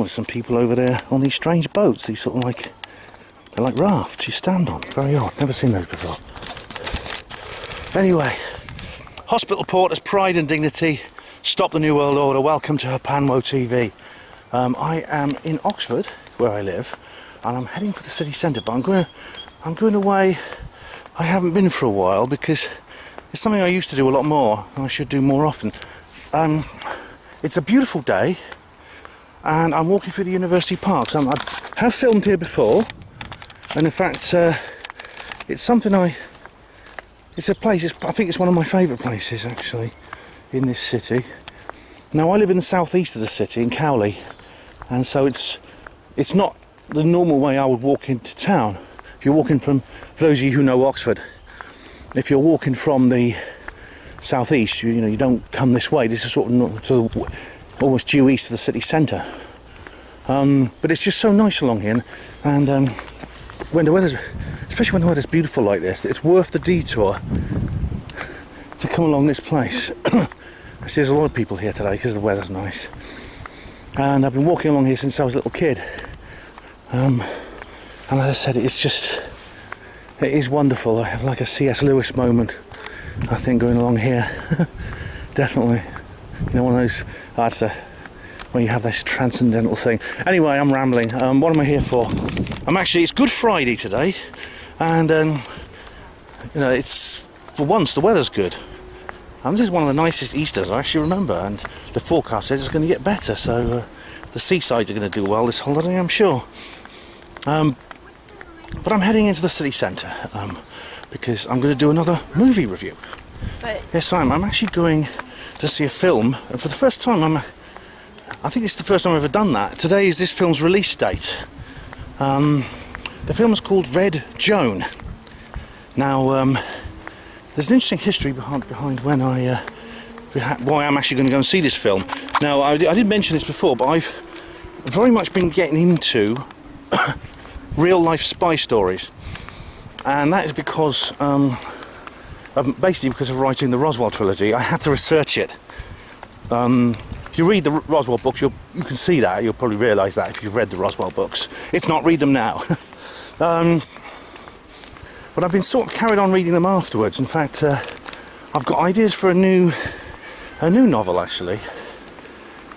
there's some people over there on these strange boats. These sort of like, they're like rafts you stand on. Very odd, never seen those before. Anyway, hospital porters, pride and dignity, stop the New World Order, welcome to Panwo TV. I am in Oxford, where I live, and I'm heading for the city centre, but I'm going away I haven't been for a while because it's something I used to do a lot more, and I should do more often. It's a beautiful day, and I'm walking through the university parks. I have filmed here before, and in fact, it's something it's a place, I think it's one of my favourite places actually, in this city. Now I live in the southeast of the city, in Cowley, and so it's not the normal way I would walk into town. If you're walking from, for those of you who know Oxford, if you're walking from the southeast, you know, you don't come this way. This is sort of almost due east of the city centre. But it's just so nice along here, and when the weather's, especially when the weather's beautiful like this, it's worth the detour to come along this place. I see there's a lot of people here today because the weather's nice, and I've been walking along here since I was a little kid. And as I said, it is wonderful. I have like a C.S. Lewis moment, I think, going along here. Definitely, you know, one of those arts when you have this transcendental thing. Anyway, I'm rambling. What am I here for? It's Good Friday today, and you know, it's, for once the weather's good. And this is one of the nicest Easters I actually remember, and the forecast says it's going to get better, so the seasides are going to do well this holiday, I'm sure. But I'm heading into the city centre because I'm going to do another movie review. Yes, I am. I'm actually going to see a film, and for the first time, I think it's the first time I've ever done that. Today is this film's release date. The film is called Red Joan. Now, there's an interesting history behind when why I'm actually going to go and see this film. Now, I did mention this before, but I've very much been getting into real-life spy stories, and that is because, basically because of writing the Roswell trilogy. I had to research it. If you read the Roswell books, you can see that. You'll probably realise that if you've read the Roswell books. If not, read them now. But I've been sort of carried on reading them afterwards. In fact, I've got ideas for a new novel actually,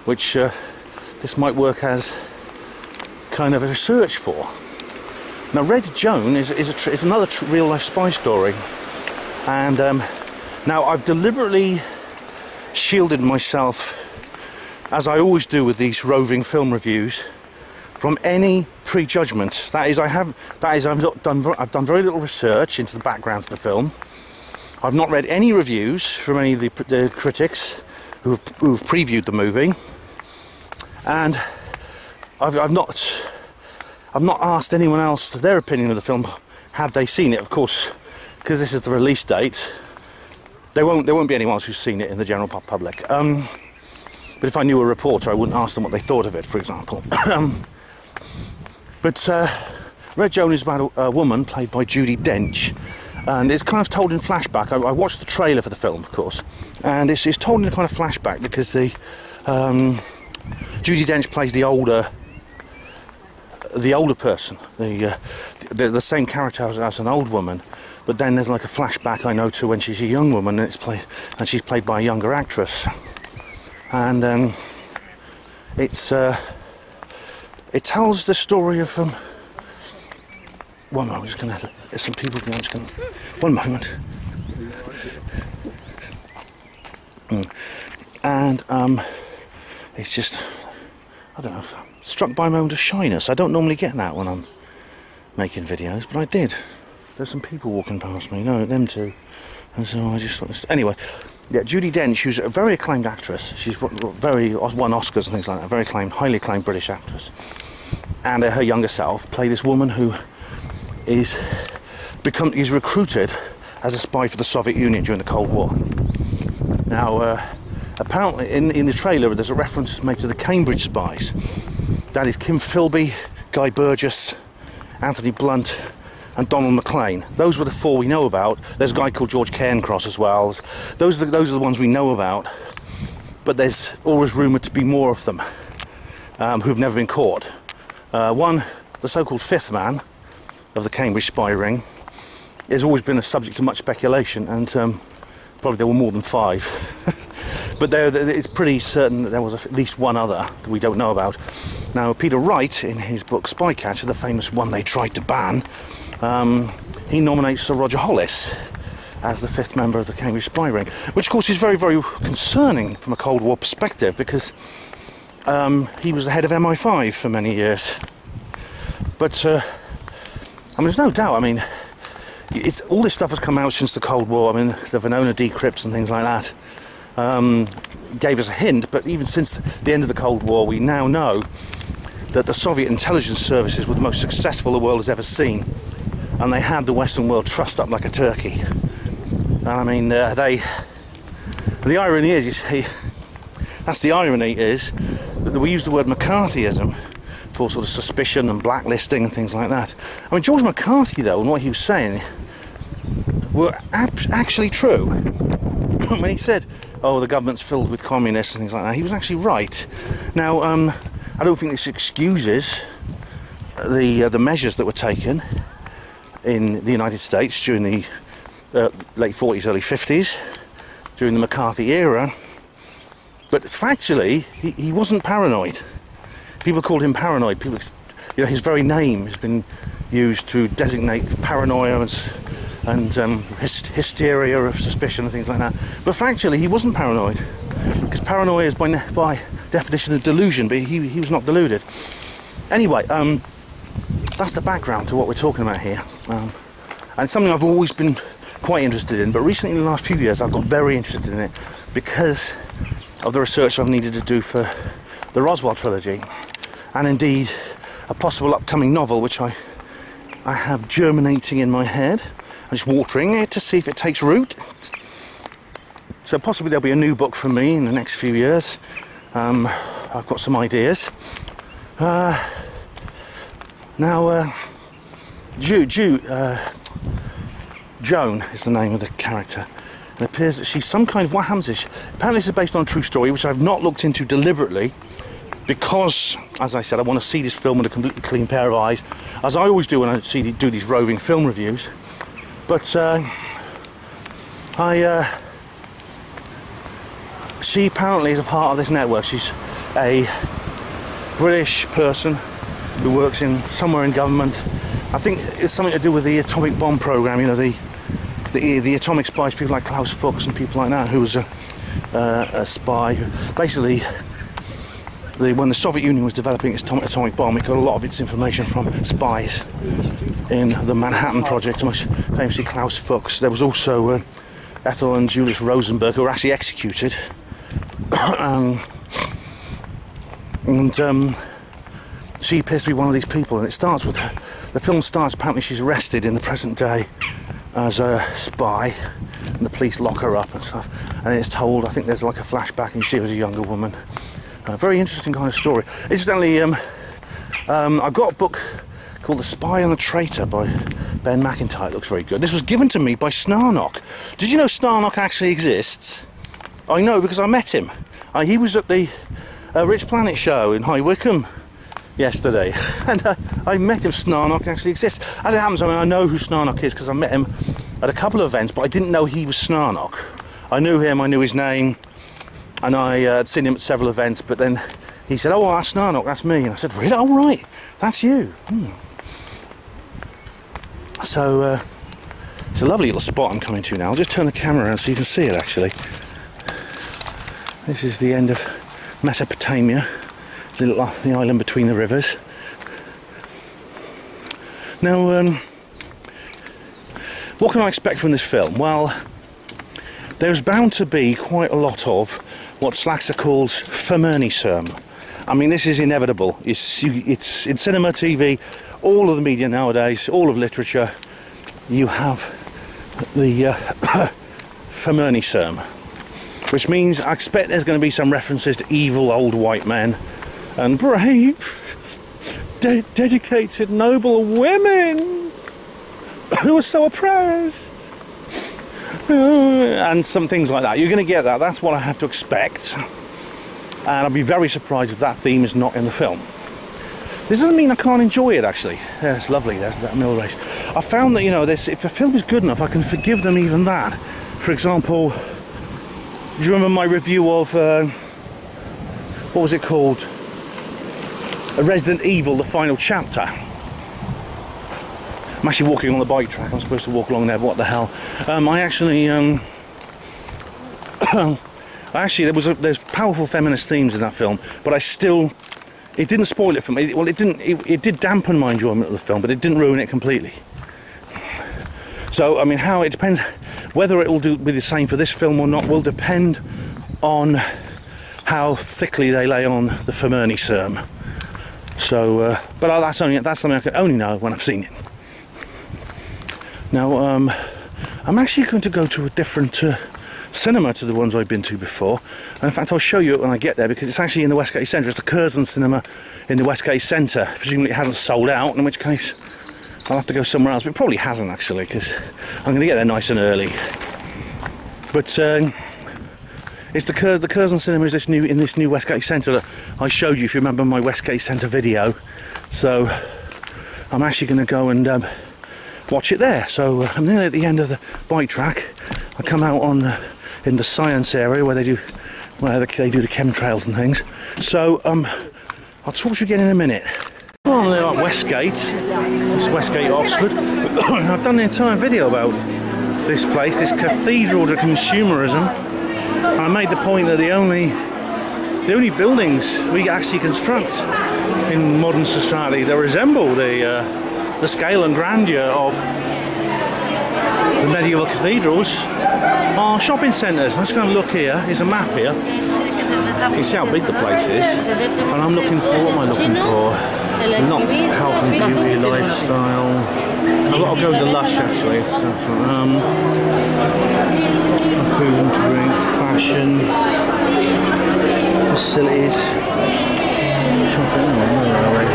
which this might work as kind of a research for. Now, Red Joan is another real-life spy story, and now I've deliberately shielded myself, as I always do with these roving film reviews, from any prejudgment. I've done very little research into the background of the film. I've not read any reviews from any of the critics who've previewed the movie, and I've not asked anyone else their opinion of the film had they seen it. Of course, because this is the release date, there won't be anyone else who's seen it in the general public. But if I knew a reporter, I wouldn't ask them what they thought of it, for example. But Red Joan is about a woman played by Judi Dench, and it's kind of told in flashback. I watched the trailer for the film, of course, and it's told in a kind of flashback because Judi Dench plays the older person, the same character as an old woman, but then there's like a flashback, I know, to when she's a young woman, and she's played by a younger actress, and it tells the story of one moment. There's some people. I'm just going. One moment. And it's just, I don't know, struck by a moment of shyness. I don't normally get that when I'm making videos, but I did. There's some people walking past me. No, them too. And so I just thought. Anyway, yeah, Judi Dench, who's a very acclaimed actress. She's won Oscars and things like that. Very acclaimed, highly acclaimed British actress. And her younger self play this woman who is recruited as a spy for the Soviet Union during the Cold War. Now, apparently in the trailer there's a reference made to the Cambridge spies. That is Kim Philby, Guy Burgess, Anthony Blunt and Donald MacLean. Those were the four we know about. There's a guy called George Cairncross as well. Those are the ones we know about, but there's always rumoured to be more of them. who've never been caught. One, the so-called fifth man of the Cambridge spy ring, has always been a subject of much speculation, and probably there were more than 5. But it's pretty certain that there was at least one other that we don't know about. Now, Peter Wright, in his book Spycatcher, the famous one they tried to ban, he nominates Sir Roger Hollis as the 5th member of the Cambridge spy ring, which of course is very, very concerning from a Cold War perspective, because he was the head of MI5 for many years. But I mean, there's no doubt. I mean, all this stuff has come out since the Cold War. I mean, the Venona decrypts and things like that gave us a hint. But even since the end of the Cold War, we now know that the Soviet intelligence services were the most successful the world has ever seen, and they had the Western world trussed up like a turkey. And I mean, the irony is, you see, that's the irony, is that we use the word McCarthyism for sort of suspicion and blacklisting and things like that. I mean, George McCarthy, though, and what he was saying were actually true. When he said, oh, the government's filled with communists and things like that, he was actually right. Now, I don't think this excuses the measures that were taken in the United States during the late 40s, early 50s, during the McCarthy era. But factually, he wasn't paranoid. People called him paranoid. People, you know, his very name has been used to designate paranoia and hysteria of suspicion and things like that. But factually, he wasn't paranoid, because paranoia is by definition a delusion. But he was not deluded. Anyway, that's the background to what we're talking about here, and it's something I've always been quite interested in. But recently, in the last few years, I've got very interested in it because of the research I've needed to do for the Roswell trilogy, and indeed a possible upcoming novel which I have germinating in my head. I'm just watering it to see if it takes root. So possibly there'll be a new book from me in the next few years. I've got some ideas. Now, Joan is the name of the character. It appears that she's some kind of... What happens is, apparently this is based on a true story, which I've not looked into deliberately, because, as I said, I want to see this film with a completely clean pair of eyes, as I always do when I do these roving film reviews. But she apparently is a part of this network. She's a British person who works somewhere in government. I think it's something to do with the atomic bomb program. You know, the atomic spies, people like Klaus Fuchs and people like that, who was a spy. Basically, when the Soviet Union was developing its atomic bomb, it got a lot of its information from spies in the Manhattan Project, most famously Klaus Fuchs. There was also Ethel and Julius Rosenberg, who were actually executed. She appears to be one of these people, and it starts with her. The film starts, apparently she's arrested in the present day as a spy, and the police lock her up and stuff, and it's told, I think there's like a flashback, and you see her as a younger woman. A very interesting kind of story. Incidentally, I got a book called The Spy and the Traitor by Ben McIntyre. It looks very good. This was given to me by Snarnock. Did you know Snarnock actually exists? I know, because I met him. He was at the Rich Planet show in High Wycombe yesterday, and I met him. Snarnock actually exists. As it happens, I mean, I know who Snarnock is because I met him at a couple of events, but I didn't know he was Snarnock. I knew him, I knew his name, and I had seen him at several events, but then he said, oh, well, that's Snarnock, that's me. And I said, really? Oh, right, that's you. So, it's a lovely little spot I'm coming to now. I'll just turn the camera around so you can see it, actually. This is the end of Mesopotamia, the island between the rivers. Now, what can I expect from this film? Well, there's bound to be quite a lot of what Slaxer calls Fermernism. I mean, this is inevitable. It's in cinema, TV, all of the media nowadays, all of literature. You have the Fermernism, which means I expect there's going to be some references to evil old white men and brave, dedicated, noble women who are so oppressed. And some things like that. You're going to get that. That's what I have to expect. and I'd be very surprised if that theme is not in the film. This doesn't mean I can't enjoy it, actually. Yeah, it's lovely, there's that mill race. I found that, you know, if a film is good enough, I can forgive them even that. For example, do you remember my review of, what was it called? Resident Evil, the final chapter. I'm actually walking on the bike track, I'm supposed to walk along there, but what the hell. There's powerful feminist themes in that film, but it didn't spoil it for me. Well, it did dampen my enjoyment of the film, but it didn't ruin it completely. So, I mean, it depends, whether it will be the same for this film or not will depend on how thickly they lay on the Fermerni serm. So, but that's something I can only know when I've seen it. Now, I'm actually going to go to a different cinema to the ones I've been to before, and in fact I'll show you it when I get there, because it's actually in the Westgate Centre. It's the Curzon Cinema in the Westgate Centre. Presumably it hasn't sold out, in which case I'll have to go somewhere else, but it probably hasn't actually, because I'm going to get there nice and early. But it's the Curzon Cinema is in this new Westgate Centre that I showed you, if you remember my Westgate Centre video. So I'm actually going to go and watch it there. So I'm nearly at the end of the bike track. I come out in the science area where they do the chemtrails and things. So I'll talk to you again in a minute. Well, they're at Westgate. It's Westgate, Oxford. I've done an entire video about this place, this cathedral to consumerism. I made the point that the only buildings we actually construct in modern society that resemble the scale and grandeur of the medieval cathedrals are shopping centres. Let's go and look here. Here's a map here. You see how big the place is. And I'm looking for, what am I looking for? Not health and beauty, lifestyle. I've got to go to Lush actually. Food and drink, fashion, facilities, shopping, where are we?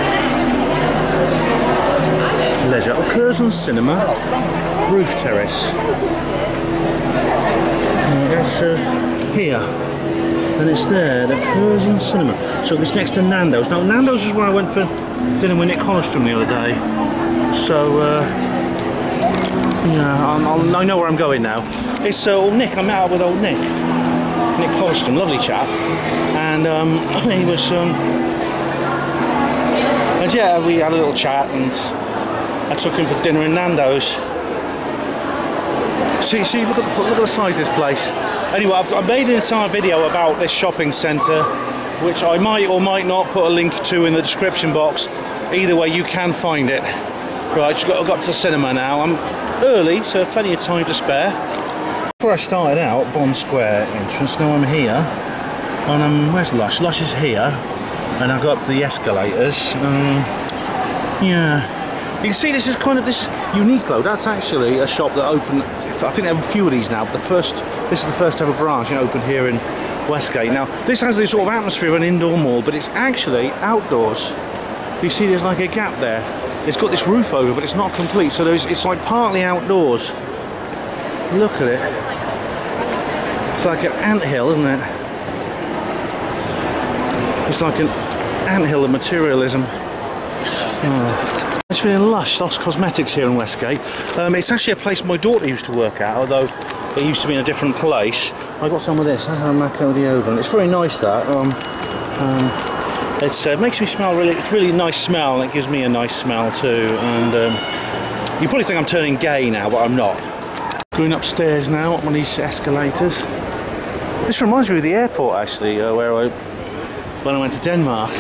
Leisure. Oh, Curzon Cinema, roof terrace. That's here, and it's there, the Curzon Cinema. So it's next to Nando's. Now Nando's is where I went for dinner with Nick Holstrom the other day. So yeah, I know where I'm going now. It's old Nick. I'm out with old Nick Holstrom, lovely chap, and he was and yeah, we had a little chat, and I took him for dinner in Nando's. See, look at the size of this place. Anyway, I've made an entire video about this shopping centre, which I might or might not put a link to in the description box. Either way, you can find it. Right, I've got to the cinema now. I'm early, so plenty of time to spare. Before I started out, Bond Square entrance. Now I'm here, and where's Lush? Lush is here, and I go up the escalators. Yeah, you can see this is kind of this Uniqlo. That's actually a shop that opened. I think there have a few of these now, but this is the first ever branch opened here in Westgate. Now, this has this sort of atmosphere of an indoor mall, but it's actually outdoors. You see there's like a gap there. It's got this roof over, but it's not complete, so it's like partly outdoors. Look at it. It's like an anthill, isn't it? It's like an anthill of materialism. Oh. It's been in Lush, Lost Cosmetics here in Westgate. It's actually a place my daughter used to work at, although it used to be in a different place. I got some of this, Maco deodorant. It's very nice, that. It makes me smell really, it's really a nice smell, and it gives me a nice smell too. And you probably think I'm turning gay now, but I'm not. Going upstairs now, up on these escalators. This reminds me of the airport actually, when I went to Denmark.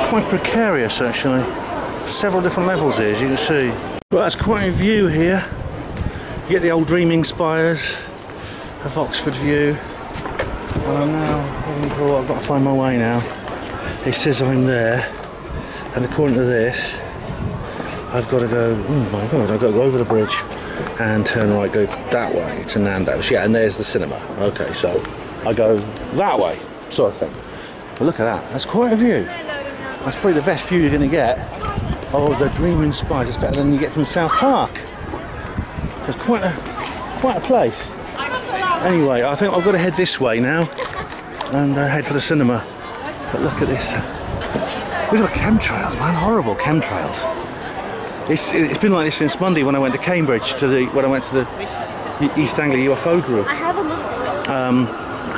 Quite precarious actually. Several different levels here, as you can see. Well, that's quite a view here. You get the old dreaming spires of Oxford view. And I'm now, I've got to find my way now. It says I'm there, and according to this, I've got to go, oh my god, I've got to go over the bridge and turn right, go that way to Nando's. Yeah, and there's the cinema. Okay, so I go that way, sort of thing. But look at that, that's quite a view. That's probably the best view you're going to get. Oh, the dreaming spires. It's better than you get from South Park. It's quite a place. Anyway, I think I've got to head this way now. and head for the cinema. But look at this. Look at the chemtrails, man, horrible chemtrails. It's been like this since Monday when I went to Cambridge when I went to the East Anglia UFO group.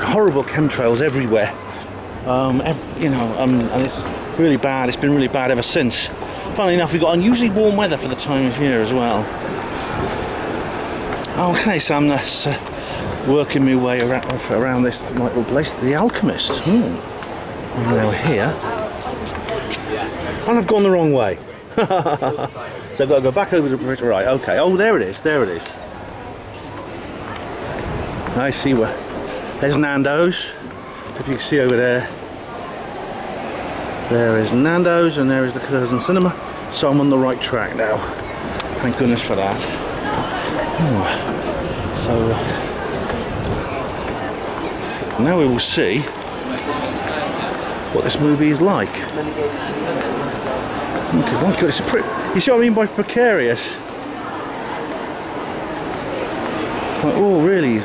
Horrible chemtrails everywhere. And it's really bad. It's been really bad ever since. Funnily enough, we've got unusually warm weather for the time of year as well. Okay, so I'm just working my way around this little place, the Alchemist. And now we're here. And I've gone the wrong way. So I've got to go back over the bridge. Right, okay. Oh, there it is. There it is. I see where. There's Nando's. If you can see over there. There is Nando's and there is the Curzon Cinema. So I'm on the right track now. Thank goodness for that. So now we will see what this movie is like. Okay, it's you see what I mean by precarious? It's like, oh really?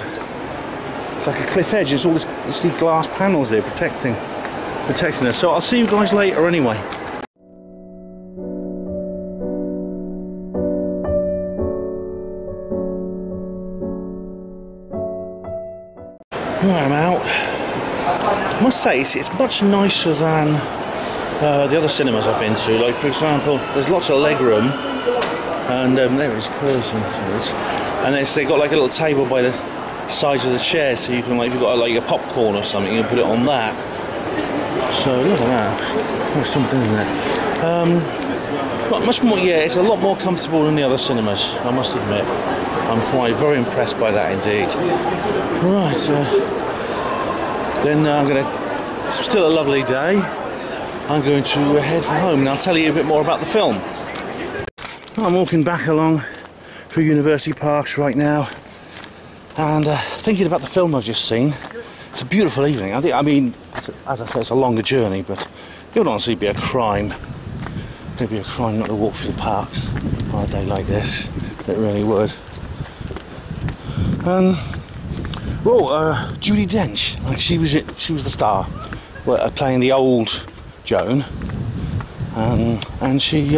It's like a cliff edge. There's all this, you see glass panels there protecting us. So I'll see you guys later anyway. Right, I'm out. I must say it's much nicer than the other cinemas I've been to. Like for example, there's lots of leg room, and there is Curzon. And then they've got like a little table by the sides of the chairs, so you can, like, if you've got like a popcorn or something, you can put it on that. So look at that. There's something in there. But much more. Yeah, it's a lot more comfortable than the other cinemas, I must admit. I'm very impressed by that indeed. Right. Then I'm going to. It's still a lovely day. I'm going to head for home, and I'll tell you a bit more about the film. I'm walking back along through University Parks right now, and thinking about the film I've just seen. It's a beautiful evening. I mean, as I say, it's a longer journey, but it would honestly be a crime. It'd be a crime not to walk through the parks on a day like this. It really would. Judi Dench, like she was the star, playing the old Joan, and she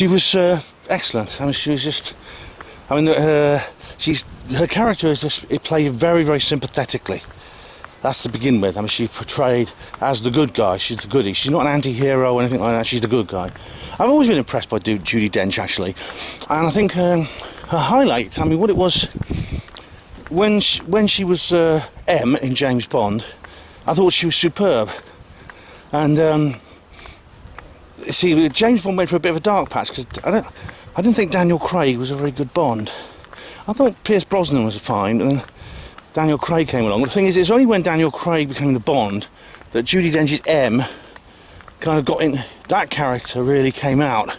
was excellent. I mean, she was just. I mean, her character is just played very, very sympathetically. That's to begin with. I mean, she's portrayed as the good guy. She's the goodie. She's not an anti-hero or anything like that. She's the good guy. I've always been impressed by Judi Dench, actually, and I think her highlight. I mean, what it was when she was M in James Bond, I thought she was superb. And see, James Bond went for a bit of a dark patch because I didn't think Daniel Craig was a very good Bond. I thought Pierce Brosnan was fine, and then Daniel Craig came along. But the thing is, it's only when Daniel Craig became the Bond that Judi Dench's M kind of got in. That character really came out,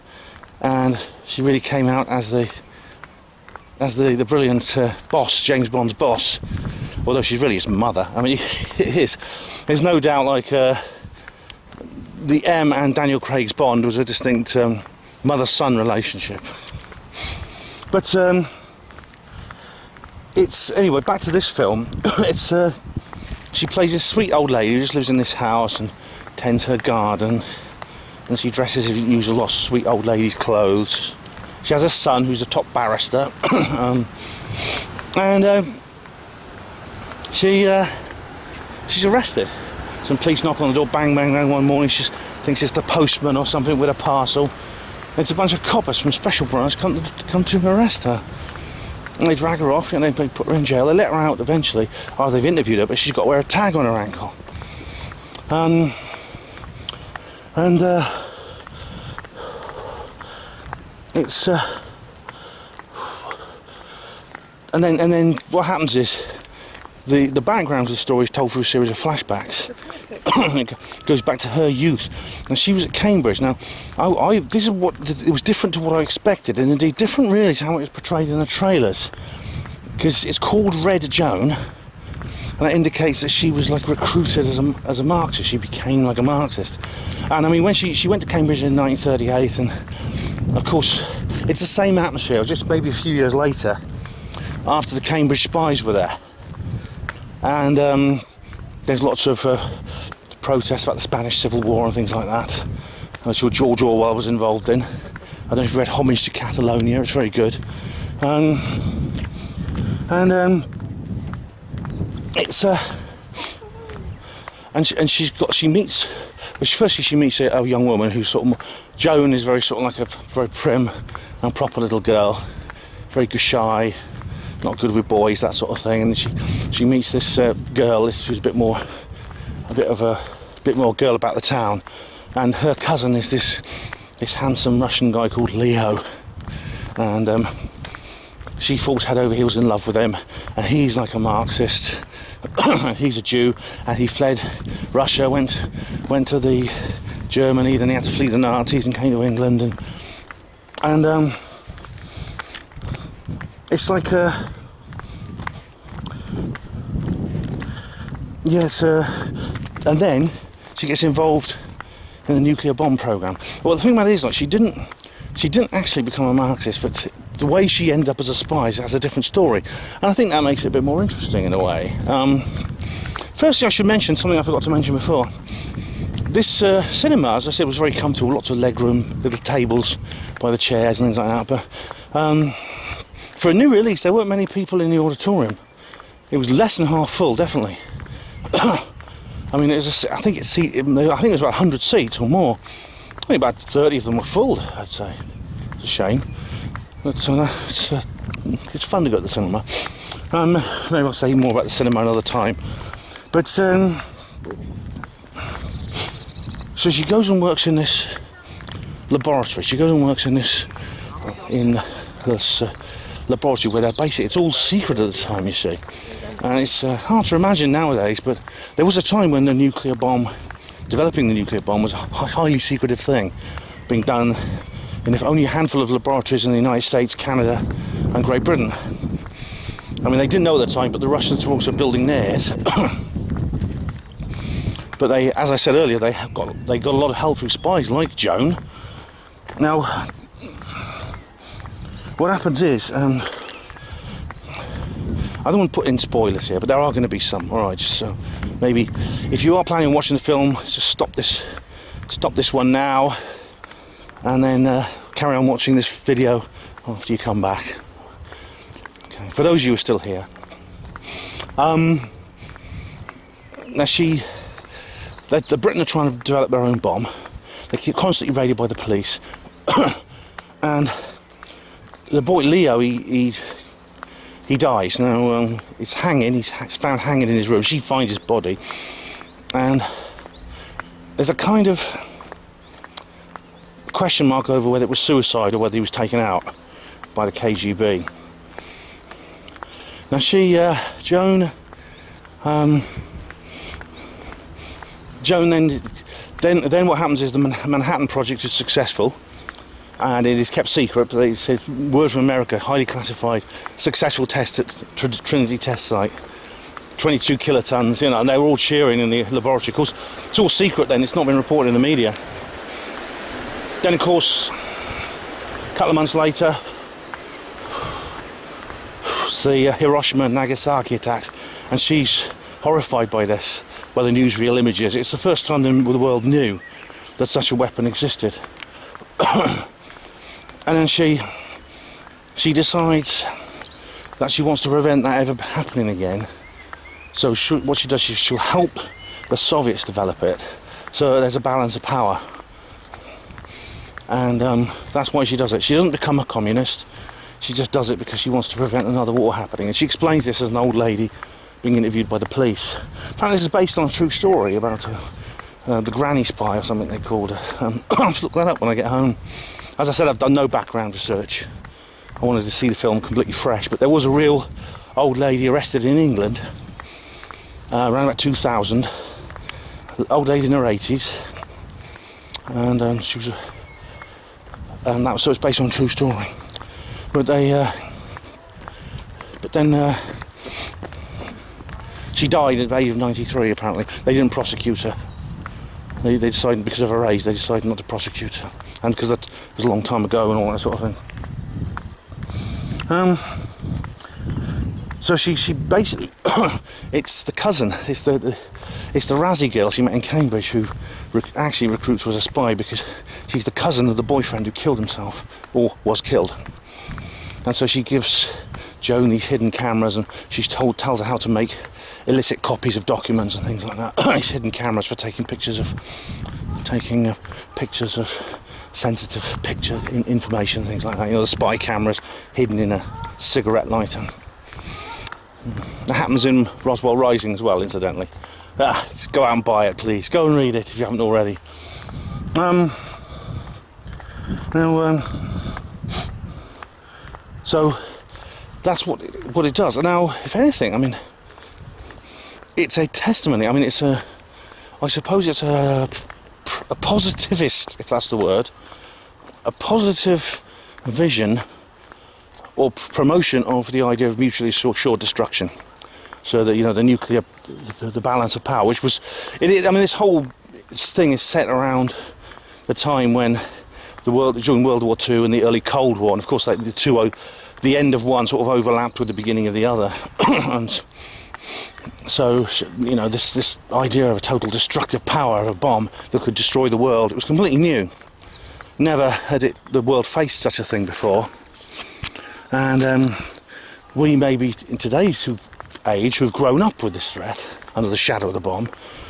and she really came out as the brilliant boss, James Bond's boss. Although she's really his mother. I mean, it is. There's no doubt, like the M and Daniel Craig's Bond was a distinct mother-son relationship. But it's anyway. Back to this film. It's she plays this sweet old lady who just lives in this house and tends her garden, and she dresses in usual lot of sweet old lady's clothes. She has a son who's a top barrister, she's arrested. Some police knock on the door, bang, bang, bang. One morning, she thinks it's the postman or something with a parcel. It's a bunch of coppers from Special Branch come to arrest her. And they drag her off and they put her in jail. They let her out eventually. Oh, they've interviewed her, but she's got to wear a tag on her ankle. It's and then what happens is the background of the story is told through a series of flashbacks. It goes back to her youth, and she was at Cambridge. Now, this is what it was different to what I expected, and indeed different really to how it was portrayed in the trailers, because it's called Red Joan, and that indicates that she was like recruited as a Marxist. She became like a Marxist, and I mean when she went to Cambridge in 1938, and of course it's the same atmosphere. Just maybe a few years later, after the Cambridge spies were there. and there's lots of protests about the Spanish Civil War and things like that, which George Orwell was involved in. I don't know if you've read Homage to Catalonia, it's very good. It's and she meets, firstly she meets a young woman who's sort of, Joan is very sort of like a very prim and proper little girl, very shy, not good with boys, that sort of thing, and she meets this girl who's a bit more girl about the town, and her cousin is this handsome Russian guy called Leo, and she falls head over heels in love with him, and he's like a Marxist. He's a Jew, and he fled Russia, went to the Germany, then he had to flee the Nazis and came to England, and it's like and then she gets involved in the nuclear bomb program. Well, the thing about it is, like, she didn't actually become a Marxist, but the way she ended up as a spy has a different story, and I think that makes it a bit more interesting in a way. Firstly, I should mention something I forgot to mention before. This cinema, as I said, was very comfortable, lots of legroom, little tables by the chairs and things like that, but for a new release there weren't many people in the auditorium. It was less than half full, definitely. I mean, I think it was about 100 seats or more. I think about 30 of them were full, I'd say. It's a shame. But it's fun to go to the cinema. Maybe I'll say more about the cinema another time. But so she goes and works in this laboratory. She goes and works in this laboratory where they're basically, it's all secret at the time, you see. And it's hard to imagine nowadays, but there was a time when developing the nuclear bomb was a highly secretive thing, being done in only a handful of laboratories in the United States, Canada and Great Britain. I mean, they didn't know at the time, but the Russians were also building theirs. But they, as I said earlier, they got a lot of help through spies like Joan. Now, what happens is, I don't want to put in spoilers here, but there are going to be some. All right, just so maybe if you are planning on watching the film, just stop this one now, and then carry on watching this video after you come back. Okay, for those of you who are still here. Now the Britain are trying to develop their own bomb. They keep constantly raided by the police, and the boy Leo, he dies. Now he's found hanging in his room. She finds his body, and there's a kind of question mark over whether it was suicide or whether he was taken out by the KGB. Now Joan then what happens is the Manhattan Project is successful, and it is kept secret, but they said, word from America, highly classified, successful test at Trinity test site, 22 kilotons, you know, and they were all cheering in the laboratory. Of course, it's all secret then, it's not been reported in the media. Then, of course, a couple of months later, it's the Hiroshima and Nagasaki attacks, and she's horrified by this, by the newsreel images. It's the first time the world knew that such a weapon existed. And then she decides that she wants to prevent that ever happening again. So what she does, she'll help the Soviets develop it, so there's a balance of power. And that's why she does it. She doesn't become a communist. She just does it because she wants to prevent another war happening. And she explains this as an old lady being interviewed by the police. Apparently this is based on a true story about the granny spy or something they called her. I'll have to look that up when I get home. As I said, I've done no background research. I wanted to see the film completely fresh, but there was a real old lady arrested in England around about 2000. Old lady in her 80s, and she was, so it's based on a true story. But then she died at the age of 93. Apparently, they didn't prosecute her. They decided, because of her age, they decided not to prosecute her, and because that was a long time ago and all that sort of thing. So she basically, it's the cousin, it's the Razzie girl she met in Cambridge who actually recruits her as a spy because she's the cousin of the boyfriend who killed himself, or was killed. And so she gives Joan these hidden cameras, and she's tells her how to make illicit copies of documents and things like that. These hidden cameras for taking pictures of sensitive information, things like that. You know, the spy cameras hidden in a cigarette lighter. That happens in Roswell Rising as well, incidentally. Go out and buy it, please. Go and read it if you haven't already. So that's what it does. Now, if anything, I mean, it's a testimony. I mean, I suppose it's a positivist, if that's the word, a positive vision or promotion of the idea of mutually assured destruction. So that, you know, the nuclear, the balance of power, which was, I mean, this whole thing is set around the time when during World War II and the early Cold War, and of course, like the end of one sort of overlapped with the beginning of the other, and so, you know, this idea of a total destructive power of a bomb that could destroy the world, it was completely new. Never had the world faced such a thing before, and we maybe in today's age who've grown up with this threat under the shadow of the bomb,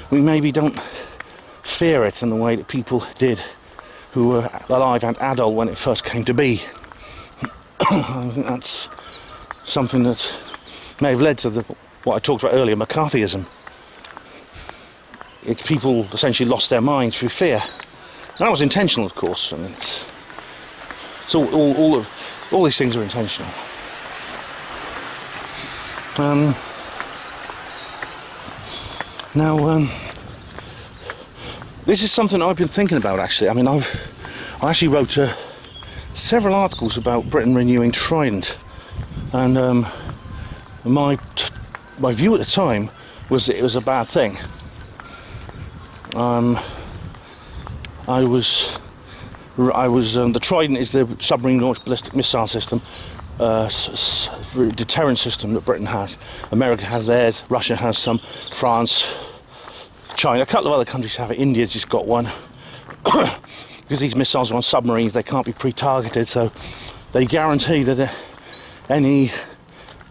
we maybe don't fear it in the way that people did who were alive and adult when it first came to be. I think that's something that may have led to what I talked about earlier, McCarthyism. It's people essentially lost their minds through fear. And that was intentional, of course. I mean, it's all these things are intentional. This is something I've been thinking about, actually. I mean, I actually wrote several articles about Britain renewing Trident, and my view at the time was that it was a bad thing. The Trident is the submarine launched ballistic missile system, deterrent system that Britain has. America has theirs, Russia has some, France, China, a couple of other countries have it. India's just got one. Because these missiles are on submarines, they can't be pre-targeted, so they guarantee that any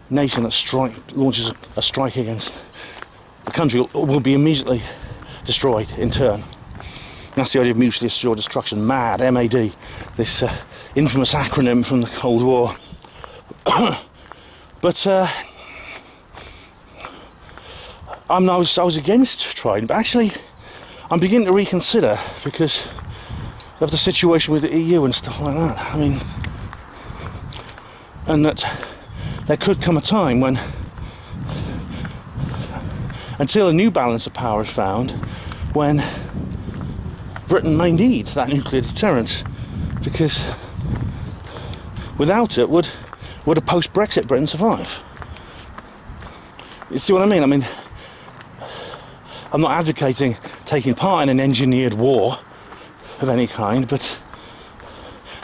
nation that launches a strike against the country will be immediately destroyed in turn. And that's the idea of mutually assured destruction, MAD, M-A-D, this infamous acronym from the Cold War. But I was against Trident, but actually I'm beginning to reconsider because of the situation with the EU and stuff like that. I mean, and that there could come a time when, until a new balance of power is found, when Britain may need that nuclear deterrent, because without it, would a post-Brexit Britain survive? You see what I mean? I mean, I'm not advocating taking part in an engineered war of any kind, but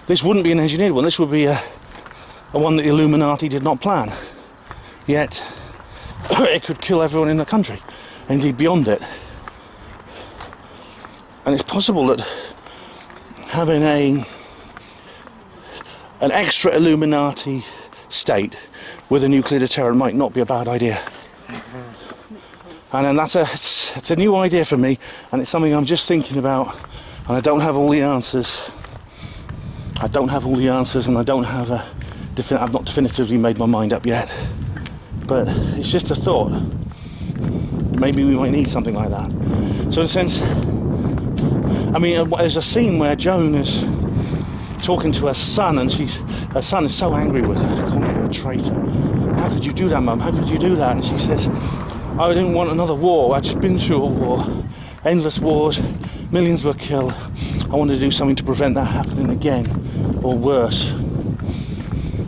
this wouldn't be an engineered one. This would be a one that the Illuminati did not plan. Yet, it could kill everyone in the country, indeed beyond it. And it's possible that having an extra Illuminati state with a nuclear deterrent might not be a bad idea. And then it's a new idea for me, and it's something I'm just thinking about, and I don't have all the answers. And I don't have I've not definitively made my mind up yet. But it's just a thought. Maybe we might need something like that. So in a sense, I mean, there's a scene where Joan is talking to her son, and her son is so angry with her, calling her a traitor. How could you do that, Mum? How could you do that? And she says, I didn't want another war. I'd just been through a war. Endless wars. Millions were killed. I wanted to do something to prevent that happening again, or worse.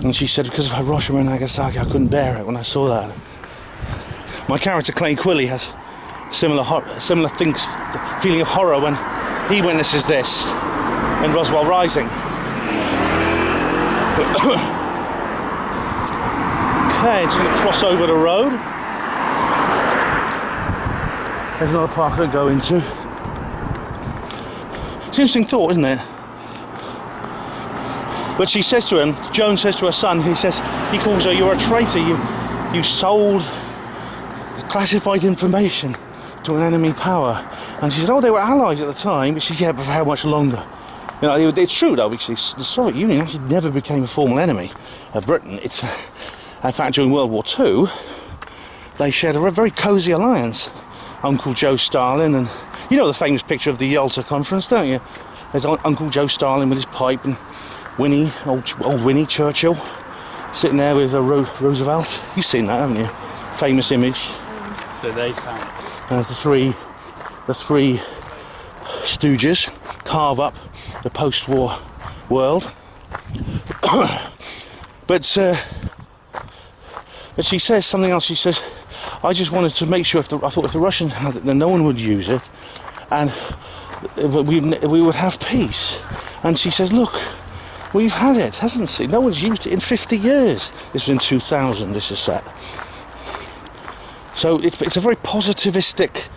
And she said, because of Hiroshima and Nagasaki, I couldn't bear it when I saw that. My character, Clay Quilly, has similar feeling of horror when he witnesses this in Roswell Rising. Okay, it's going to cross over the road. There's another park I go into. It's an interesting thought, isn't it? But she says to him, Joan says to her son, he calls her, "You're a traitor, you sold classified information to an enemy power." And she said, "Oh, they were allies at the time." But she said, "Yeah, but for how much longer?" You know, it's true though, because the Soviet Union actually never became a formal enemy of Britain. It's, in fact, during World War II, they shared a very cosy alliance. Uncle Joe Stalin, and you know the famous picture of the Yalta Conference, don't you? There's Uncle Joe Stalin with his pipe, and Winnie, old Winnie Churchill, sitting there with Roosevelt. You've seen that, haven't you? Famous image. So they found the three stooges carve up the post-war world. But she says something else. She says, "I just wanted to make sure I thought if the Russians had it, then no one would use it, and we would have peace." And she says, "Look, we've had it, hasn't she? No one's used it in 50 years. This was in 2000, this is set. So it's a very positivistic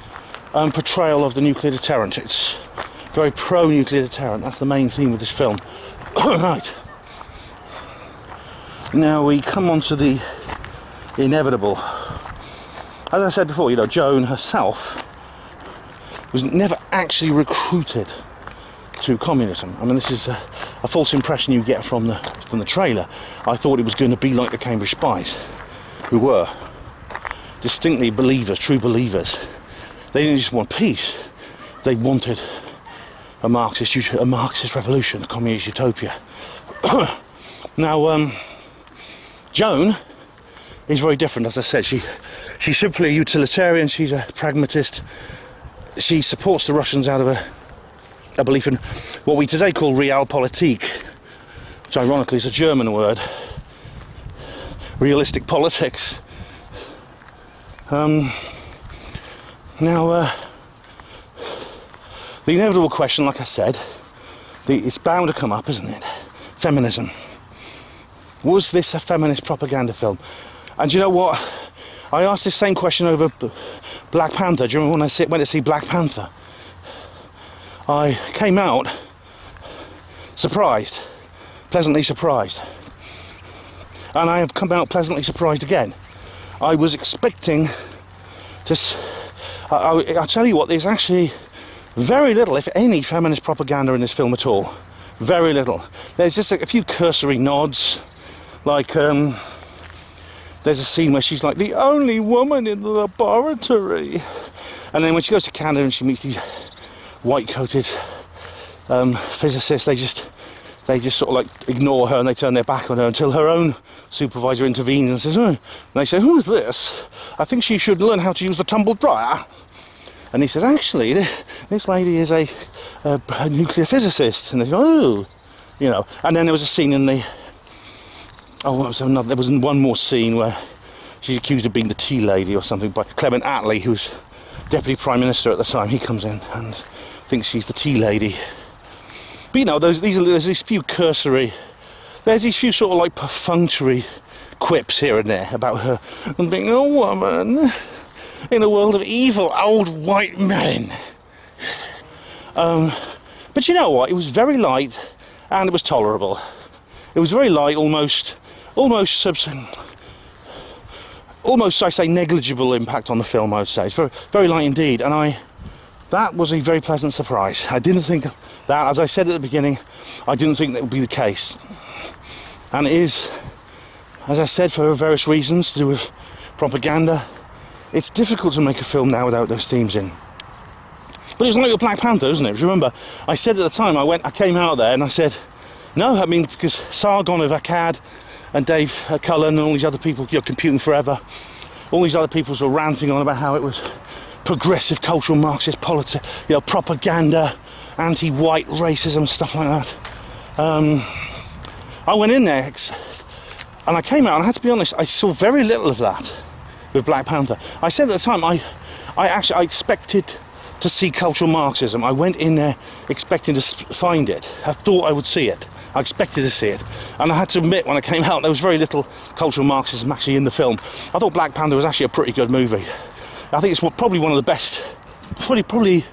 portrayal of the nuclear deterrent. It's very pro-nuclear deterrent. That's the main theme of this film. Right. Now we come on to the inevitable. As I said before, you know, Joan herself was never actually recruited to communism. I mean, this is a false impression you get from the trailer. I thought it was going to be like the Cambridge Spies, who were distinctly believers, true believers. They didn't just want peace; they wanted a Marxist revolution, a communist utopia. Now, Joan is very different. As I said, she's simply a utilitarian. She's a pragmatist. She supports the Russians out of a belief in what we today call realpolitik, which ironically is a German word. Realistic politics. Now, the inevitable question, like I said, it's bound to come up, isn't it? Feminism. Was this a feminist propaganda film? And you know what? I asked this same question over Black Panther. Do you remember when I went to see Black Panther? I came out surprised, pleasantly surprised. And I have come out pleasantly surprised again. I was expecting to... I'll tell you what, there's actually very little, if any, feminist propaganda in this film at all. Very little. There's just a few cursory nods, like there's a scene where she's like the only woman in the laboratory, and then when she goes to Canada and she meets these white-coated physicists, they just sort of like ignore her and they turn their back on her until her own supervisor intervenes and says, "Oh," and they say, "Who is this? I think she should learn how to use the tumble dryer." And he says, "Actually, this lady is a nuclear physicist." And they go, "Oh," you know. And then there was a scene in the... Oh, what was another? There was one more scene where she's accused of being the tea lady or something by Clement Attlee, who's Deputy Prime Minister at the time. He comes in and thinks she's the tea lady. But you know, there's these few cursory... There's these few sort of like perfunctory quips here and there about her and being a woman in a world of evil old white men. But you know what? It was very light and it was tolerable. It was very light, almost I say negligible impact on the film, I would say. It's very, very light indeed, and that was a very pleasant surprise. I didn't think that, as I said at the beginning, I didn't think that would be the case. And it is, as I said, for various reasons to do with propaganda. It's difficult to make a film now without those themes in. But it's like your Black Panther, isn't it? Remember, I said at the time, I came out there and I said, no, I mean, because Sargon of Akkad and Dave Cullen and all these other people, you know, Computing Forever, all these other people were ranting on about how it was progressive cultural Marxist politics, you know, propaganda, anti-white racism, stuff like that. I went in there and I came out and I had to be honest, I saw very little of that with Black Panther. I said at the time, I expected to see cultural Marxism. I went in there expecting to find it. I thought I would see it. I expected to see it, and I had to admit when it came out there was very little cultural Marxism actually in the film. I thought Black Panther was actually a pretty good movie. I think it's probably one of the best, probably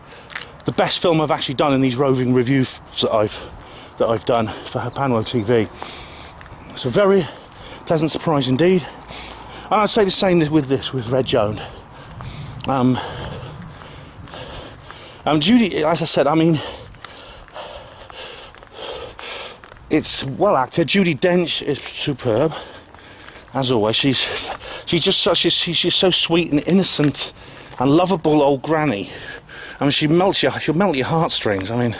the best film I've actually done in these roving reviews that I've done for Panwo TV. It's a very pleasant surprise indeed, and I'd say the same with Red Joan. Judy, as I said, I mean, it's well acted. Judi Dench is superb, as always. She's just so sweet and innocent and lovable old granny. I mean, she'll melt your heartstrings. I mean,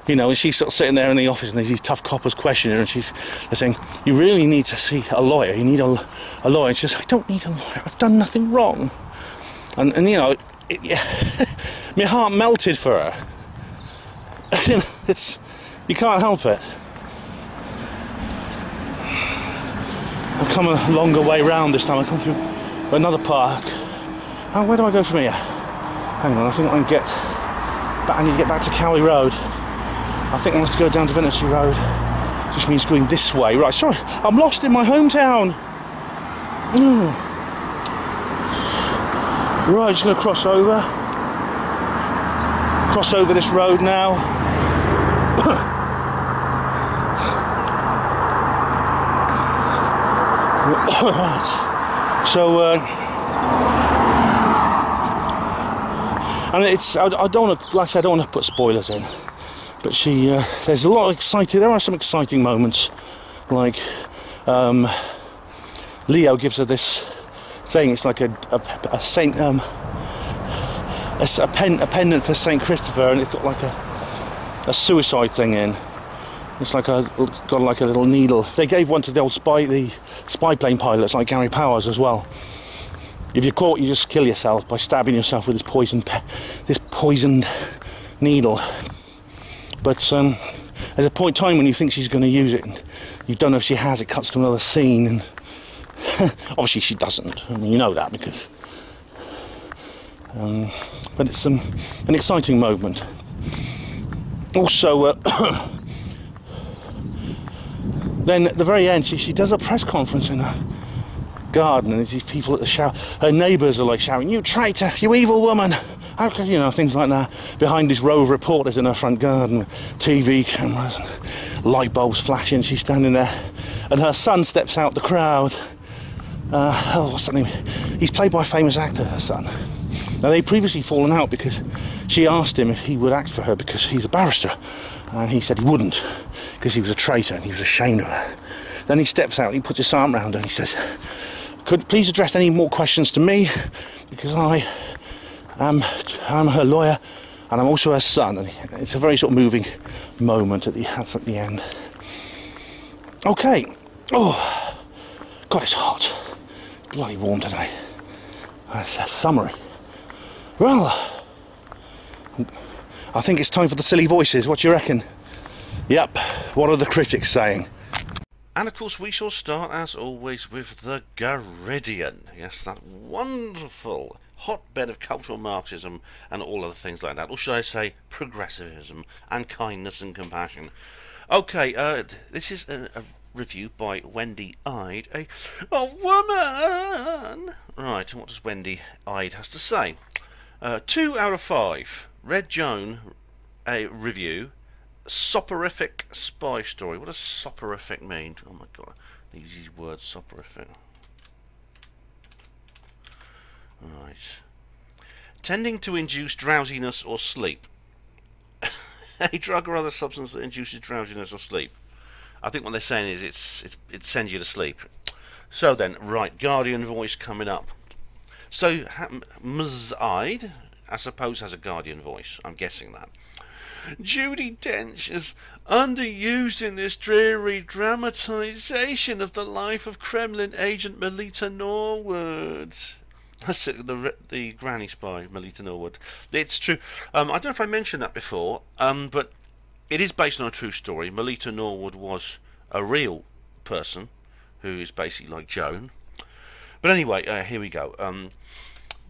you know, and she's sort of sitting there in the office and there's these tough coppers questioning her, and they're saying, "You really need to see a lawyer. You need a lawyer." And she's, "I don't need a lawyer. I've done nothing wrong." And you know, my heart melted for her. You can't help it. I've come a longer way round this time. I've come through another park. Oh, where do I go from here? Hang on, I think I can get back. I need to get back to Cowley Road. I think I must go down Divinity Road. Which means going this way. Right, sorry, I'm lost in my hometown. Right, just going to cross over this road now. Right. So, and it's, I don't want to, like I said, I don't want to put spoilers in, but there's a lot of there are some exciting moments, like, Leo gives her this thing. It's like a saint, a pendant for Saint Christopher, and it's got like a suicide thing in. It's like got like a little needle. They gave one to the spy plane pilots, like Gary Powers as well. If you're caught, you just kill yourself by stabbing yourself with this poisoned needle. But there's a point in time when you think she's going to use it, and you don't know if she has. It cuts to another scene, and obviously she doesn't. I mean, you know that because. But it's an exciting moment. Also, then at the very end, she does a press conference in her garden, and there's these people at the shower. Her neighbours are like shouting, "You traitor! You evil woman!" How could you know, things like that. Behind this row of reporters in her front garden, TV cameras, and light bulbs flashing. She's standing there, and her son steps out the crowd. What's that name? He's played by a famous actor, her son. Now, they'd previously fallen out because she asked him if he would act for her because he's a barrister, and he said he wouldn't because he was a traitor and he was ashamed of her. Then he steps out and he puts his arm around her and he says, "Could please address any more questions to me, because I'm her lawyer and I'm also her son." And it's a very sort of moving moment at the end. Okay. Oh, God, it's hot. It's bloody warm today. That's a summary. Well, I think it's time for the silly voices. What do you reckon? Yep. What are the critics saying? And of course we shall start as always with the Garedian. Yes, that wonderful hotbed of cultural Marxism and all other things like that. Or should I say progressivism and kindness and compassion. Okay, this is a review by Wendy Ide, a woman. Right, and what does Wendy Ide has to say? 2 out of 5. Red Joan, a review. Soporific spy story. What does soporific mean? Oh my god, these words, soporific. Right. Tending to induce drowsiness or sleep. A drug or other substance that induces drowsiness or sleep. I think what they're saying is it sends you to sleep. So then, right, Guardian voice coming up. So Ms. Ide, I suppose, has a Guardian voice. I'm guessing that. Judi Dench is underused in this dreary dramatisation of the life of Kremlin agent Melita Norwood. That's it, the granny spy, Melita Norwood. It's true. I don't know if I mentioned that before, but it is based on a true story. Melita Norwood was a real person who is basically like Joan. But anyway, here we go.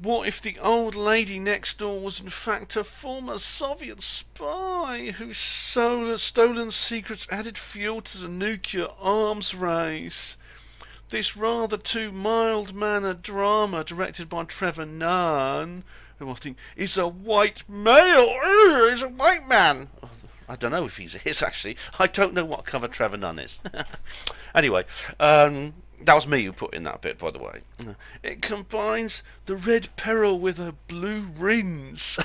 What if the old lady next door was in fact a former Soviet spy whose stolen secrets added fuel to the nuclear arms race? This rather too mild-mannered drama, directed by Trevor Nunn, who I think is a white male. Is a white man. I don't know if he is, actually. I don't know what cover Trevor Nunn is. Anyway, that was me who put in that bit, by the way. It combines the red peril with a blue rinse.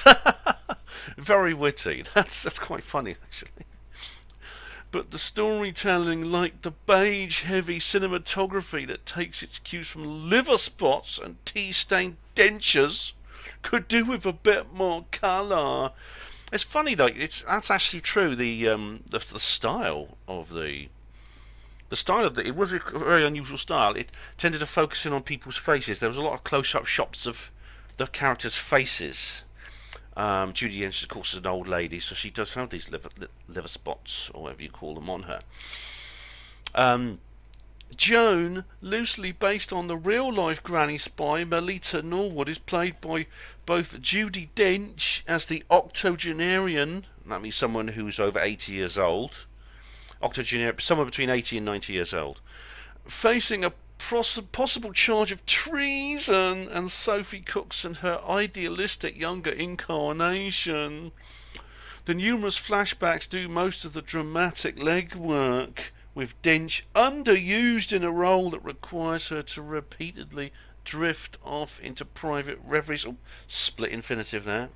Very witty. That's quite funny, actually. But the storytelling, like the beige-heavy cinematography that takes its cues from liver spots and tea-stained dentures, could do with a bit more colour. It's funny though. That's actually true. The style of it was a very unusual style. It tended to focus in on people's faces. There was a lot of close-up shots of the characters' faces. Judi Dench, of course, is an old lady, so she does have these liver spots, or whatever you call them, on her. Joan, loosely based on the real-life granny spy Melita Norwood, is played by both Judi Dench as the octogenarian, that means someone who's over 80 years old, octogenarian, somewhere between 80 and 90 years old, facing a possible charge of treason, and Sophie Cookson, her idealistic younger incarnation. The numerous flashbacks do most of the dramatic legwork, with Dench underused in a role that requires her to repeatedly drift off into private reveries. Oh, split infinitive there.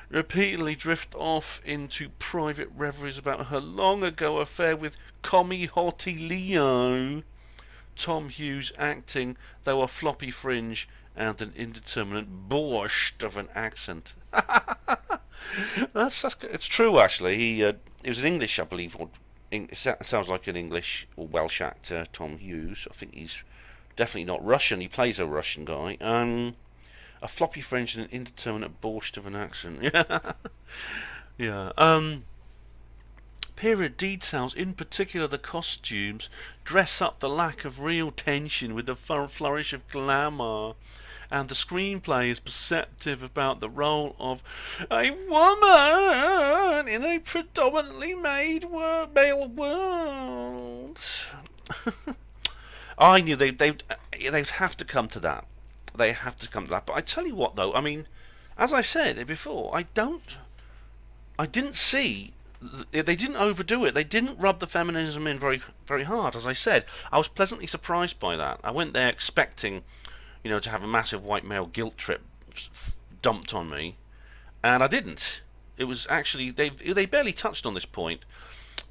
Repeatedly drift off into private reveries about her long ago affair with commie hottie Leo. Tom Hughes acting, though a floppy fringe and an indeterminate borscht of an accent. It's true, actually. He was an English, I believe. It sounds like an English or Welsh actor, Tom Hughes. I think he's definitely not Russian. He plays a Russian guy. A floppy fringe and an indeterminate borscht of an accent. Yeah. Period details, in particular the costumes, dress up the lack of real tension with a flourish of glamour, and the screenplay is perceptive about the role of a woman in a predominantly male world. I knew they'd have to come to that. They have to come to that. But I tell you what, though, I mean, as I said before, I didn't see. They didn't overdo it. They didn't rub the feminism in very, very hard. As I said, I was pleasantly surprised by that. I went there expecting, to have a massive white male guilt trip dumped on me, and I didn't. It was actually they barely touched on this point.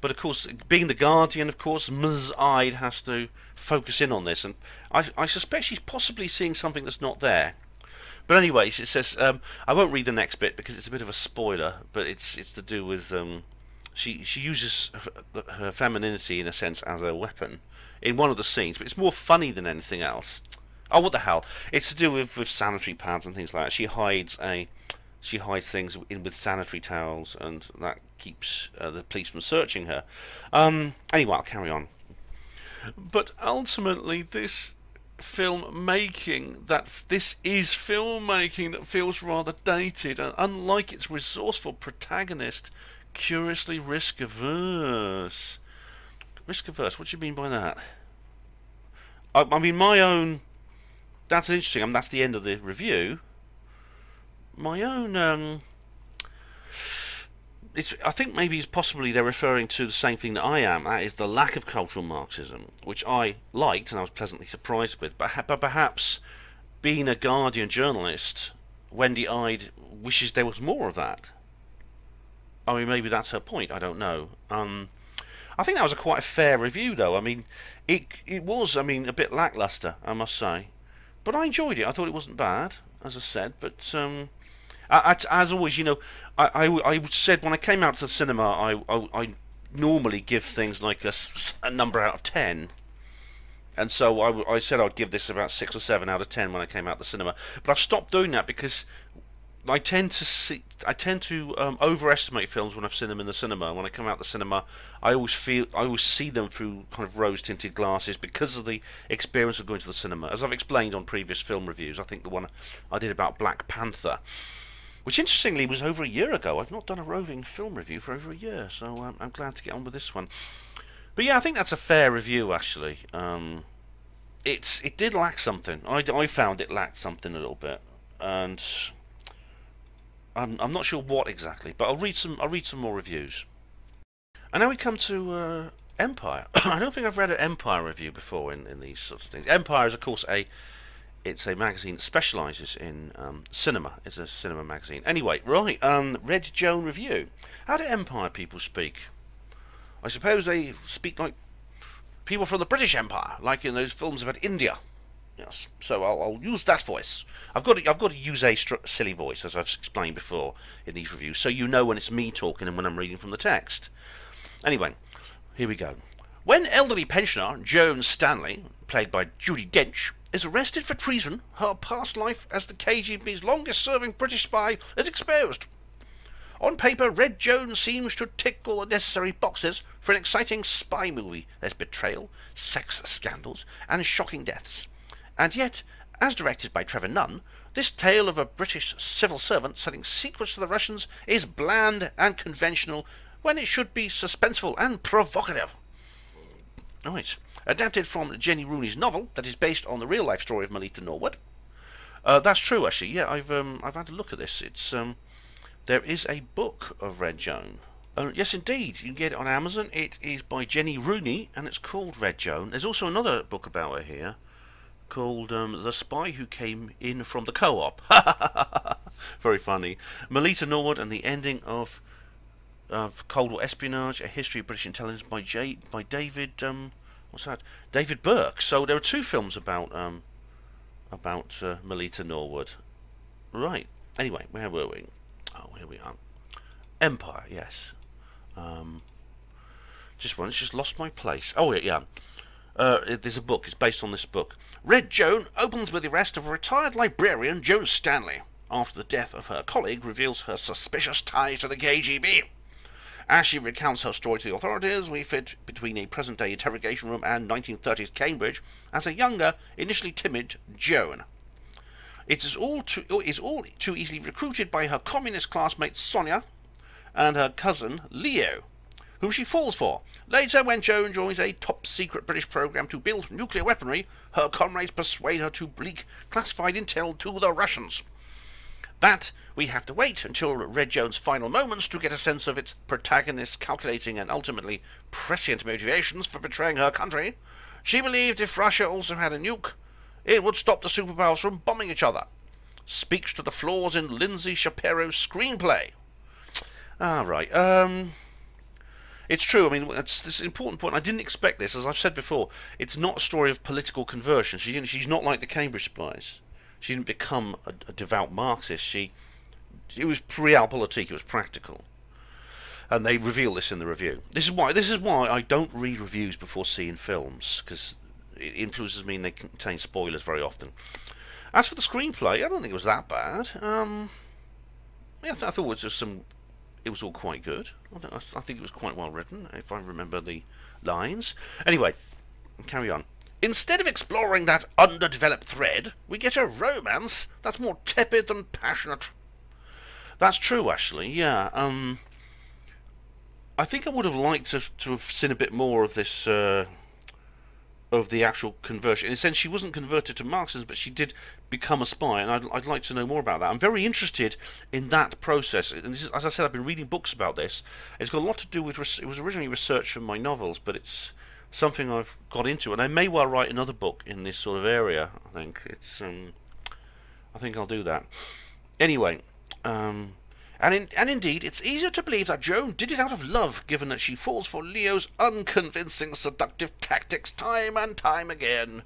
But of course, being the Guardian, of course, Ms. Ide has to focus in on this, and I suspect she's possibly seeing something that's not there. But anyways, it says I won't read the next bit because it's a bit of a spoiler. But it's to do with she uses her femininity in a sense as a weapon in one of the scenes, but it's more funny than anything else. Oh, what the hell! It's to do with sanitary pads and things like that. She hides things in with sanitary towels, and that keeps the police from searching her. Anyway, I'll carry on. But ultimately, this is filmmaking that feels rather dated, and unlike its resourceful protagonist, curiously risk-averse. Risk-averse? What do you mean by that? I mean, my own. That's interesting. I mean, that's the end of the review. My own. I think maybe it's possibly they're referring to the same thing that I am. That is the lack of cultural Marxism, which I liked and I was pleasantly surprised with. But perhaps, being a Guardian journalist, Wendy Ide wishes there was more of that. I mean, maybe that's her point. I don't know. I think that was quite a fair review, though. I mean, it was. I mean, a bit lackluster, I must say, but I enjoyed it. I thought it wasn't bad, as I said. But as always, I said when I came out to the cinema, I normally give things like a number out of 10, and so I said I'd give this about 6 or 7 out of 10 when I came out the cinema. But I've stopped doing that because I tend to overestimate films when I've seen them in the cinema. When I come out the cinema, I always see them through kind of rose-tinted glasses because of the experience of going to the cinema. As I've explained on previous film reviews, I think the one I did about Black Panther, which interestingly was over a year ago. I've not done a roving film review for over a year, so I'm glad to get on with this one. But yeah, I think that's a fair review actually. It did lack something. I found it lacked something a little bit, and I'm not sure what exactly. But I'll read some more reviews. And now we come to Empire. I don't think I've read an Empire review before in these sorts of things. Empire is of course it's a magazine that specialises in cinema. It's a cinema magazine. Anyway, right, Red Joan review. How do Empire people speak? I suppose they speak like people from the British Empire, like in those films about India. Yes, so I'll use that voice. I've got to use a silly voice, as I've explained before in these reviews, so you know when it's me talking and when I'm reading from the text. Anyway, here we go. When elderly pensioner Joan Stanley, played by Judi Dench, is arrested for treason, her past life as the KGB's longest-serving British spy is exposed. On paper, Red Joan seems to tick all the necessary boxes for an exciting spy movie. There's betrayal, sex scandals, and shocking deaths. And yet, as directed by Trevor Nunn, this tale of a British civil servant selling secrets to the Russians is bland and conventional when it should be suspenseful and provocative. Right. Adapted from Jenny Rooney's novel that is based on the real-life story of Melita Norwood. That's true, actually. Yeah, I've had a look at this. It's there is a book of Red Joan. Yes, indeed. You can get it on Amazon. It is by Jenny Rooney, and it's called Red Joan. There's also another book about her here called The Spy Who Came In From the Co-op. Very funny. Melita Norwood and the Ending of Cold War Espionage, A History of British Intelligence by David what's that? David Burke. So there are two films about Melita Norwood. Right. Anyway, where were we? Oh, here we are. Empire. Yes. It's just lost my place. Oh yeah. There's a book. It's based on this book. Red Joan opens with the arrest of a retired librarian, Joan Stanley, after the death of her colleague reveals her suspicious ties to the KGB. As she recounts her story to the authorities, we fit between a present-day interrogation room and 1930s Cambridge as a younger, initially timid Joan. It is all too easily recruited by her communist classmate Sonia and her cousin Leo, whom she falls for. Later, when Joan joins a top-secret British program to build nuclear weaponry, her comrades persuade her to leak classified intel to the Russians. That we have to wait until Red Joan's final moments to get a sense of its protagonist's calculating and ultimately prescient motivations for betraying her country. She believed if Russia also had a nuke, it would stop the superpowers from bombing each other. Speaks to the flaws in Lindsay Shapiro's screenplay. Right. It's true. I mean, it's an important point. I didn't expect this. As I've said before, it's not a story of political conversion. She's not like the Cambridge spies. She didn't become a devout Marxist. It was realpolitik. It was practical, and they reveal this in the review. This is why I don't read reviews before seeing films, because it influences me and they contain spoilers very often. As for the screenplay, I don't think it was that bad. Yeah, I thought it was it was all quite good. I think it was quite well written, if I remember the lines. Anyway, carry on. Instead of exploring that underdeveloped thread, we get a romance that's more tepid than passionate. That's true, actually, yeah. I think I would have liked to have seen a bit more of this, of the actual conversion. In a sense, she wasn't converted to Marxism, but she did become a spy, and I'd like to know more about that. I'm very interested in that process. And this is, as I said, I've been reading books about this. It's got a lot to do with, it was originally research from my novels, but it's something I've got into, and I may well write another book in this sort of area. I think I think I'll do that. Anyway, and indeed, it's easier to believe that Joan did it out of love, given that she falls for Leo's unconvincing, seductive tactics time and time again.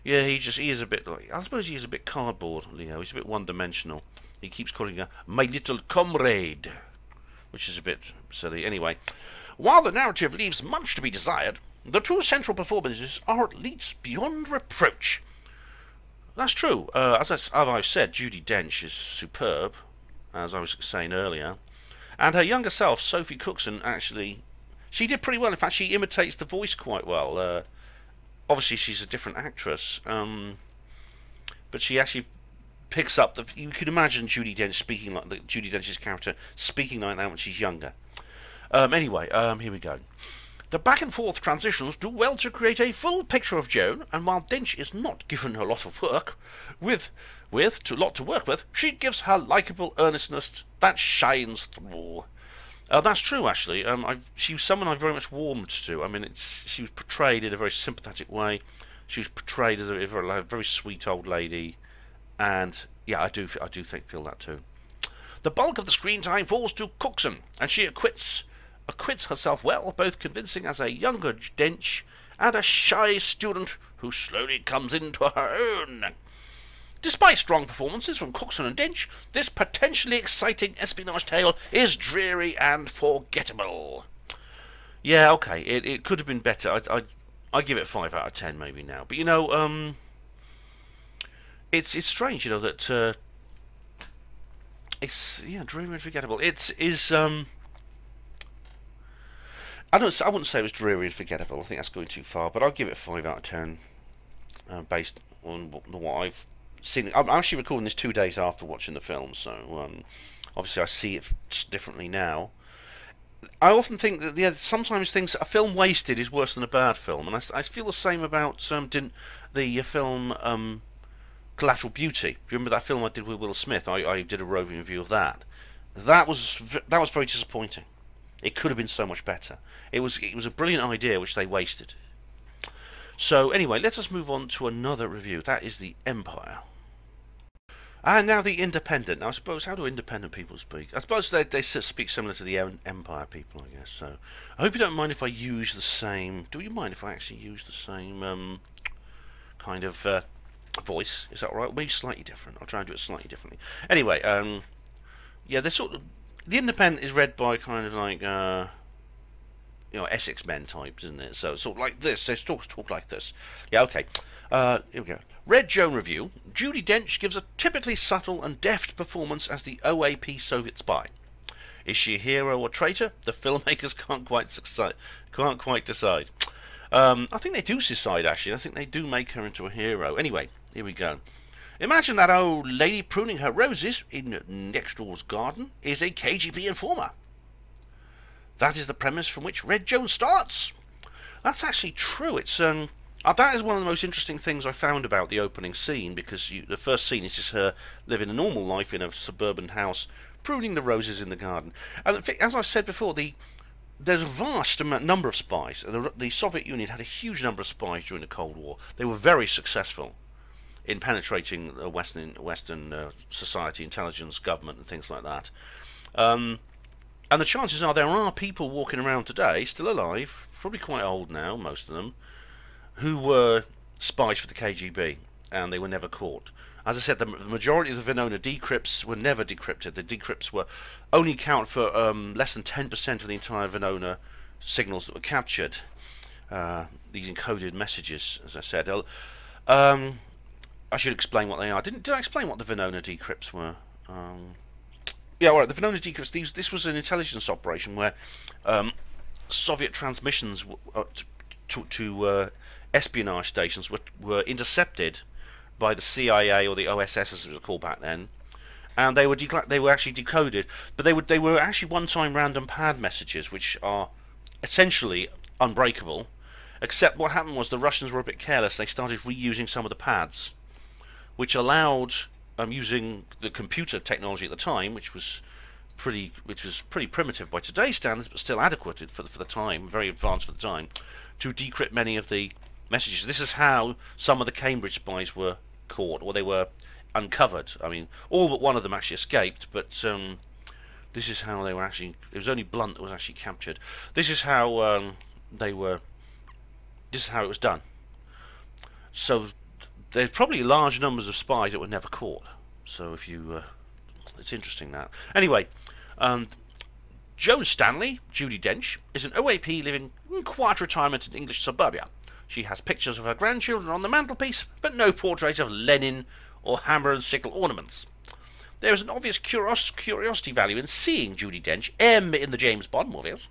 Yeah, he is a bit like, I suppose he is a bit cardboard, Leo. He's a bit one-dimensional. He keeps calling her my little comrade, which is a bit silly. Anyway, while the narrative leaves much to be desired, the two central performances are at least beyond reproach. That's true. As I've said, Judi Dench is superb. as I was saying earlier. And her younger self, Sophie Cookson, actually, she did pretty well. In fact, she imitates the voice quite well. Obviously, she's a different actress, but she actually picks up the. You can imagine Judi Dench speaking like Judi Dench's character speaking like that when she's younger. Anyway, here we go. The back and forth transitions do well to create a full picture of Joan, and while Dench is not given a lot of work with a lot to work with, she gives her likeable earnestness that shines through. That's true, actually. She was someone I very much warmed to. I mean, she was portrayed in a very sympathetic way. She was portrayed as a very sweet old lady, and yeah, I do feel that too. The bulk of the screen time falls to Cookson, and she acquits herself well, both convincing as a younger Dench and a shy student who slowly comes into her own. Despite strong performances from Cookson and Dench, this potentially exciting espionage tale is dreary and forgettable. Yeah, okay, it could have been better. I give it 5 out of 10 maybe now. But you know, it's strange, you know, that it's dreary and forgettable. I wouldn't say it was dreary and forgettable. I think that's going too far. But I'll give it 5 out of 10, based on what I've seen. I'm actually recording this 2 days after watching the film, so obviously I see it differently now. I often think that sometimes a film wasted is worse than a bad film, and I feel the same about the film Collateral Beauty. Do you remember that film I did with Will Smith? I did a roving review of that. That was very disappointing. It could have been so much better. It was a brilliant idea which they wasted. So anyway, let us move on to another review. That is The Empire. And now The Independent. Now I suppose, how do independent people speak? I suppose they speak similar to the Empire people, I guess. So I hope you don't mind if I use the same. Do you mind if I actually use the same kind of voice? Is that all right? Maybe slightly different. I'll try and do it slightly differently. Anyway, yeah, they're sort of. The Independent is read by kind of like, Essex men types, isn't it? So sort of like this. They talk like this. Yeah, okay. Here we go. Red Joan review. Judi Dench gives a typically subtle and deft performance as the OAP Soviet spy. Is she a hero or traitor? The filmmakers can't quite decide. I think they do decide, actually. I think they do make her into a hero. Anyway, here we go. Imagine that old lady pruning her roses in next door's garden is a KGB informer. That is the premise from which Red Joan starts. That's actually true. It's that is one of the most interesting things I found about the opening scene, because the first scene is just her living a normal life in a suburban house, pruning the roses in the garden. And as I've said before, there's a vast number of spies. The Soviet Union had a huge number of spies during the Cold War. They were very successful in penetrating Western society, intelligence, government, and things like that. And the chances are there are people walking around today, still alive, probably quite old now, most of them, who were spies for the KGB, and they were never caught. As I said, the majority of the Venona decrypts were never decrypted. The decrypts were only account for less than 10% of the entire Venona signals that were captured. These encoded messages, as I said. I should explain what they are. Did I explain what the Venona decrypts were? Yeah, all right. The Venona decrypts. This was an intelligence operation where Soviet transmissions to espionage stations were intercepted by the CIA or the OSS, as it was called back then, and they were actually decoded. But they were actually one-time random pad messages, which are essentially unbreakable. Except what happened was the Russians were a bit careless. They started reusing some of the pads, which allowed, using the computer technology at the time, which was pretty primitive by today's standards, but still adequate for the time, very advanced for the time, to decrypt many of the messages. This is how some of the Cambridge spies were caught, or they were uncovered. I mean, all but one of them actually escaped, but this is how they were actually. It was only Blunt that was actually captured. This is how they were. This is how it was done. So there's probably large numbers of spies that were never caught. So if you, it's interesting that. Anyway, Joan Stanley, Judi Dench, is an OAP living in quiet retirement in English suburbia. She has pictures of her grandchildren on the mantelpiece, but no portrait of Lenin or hammer and sickle ornaments. There is an obvious curiosity value in seeing Judi Dench, M in the James Bond movies,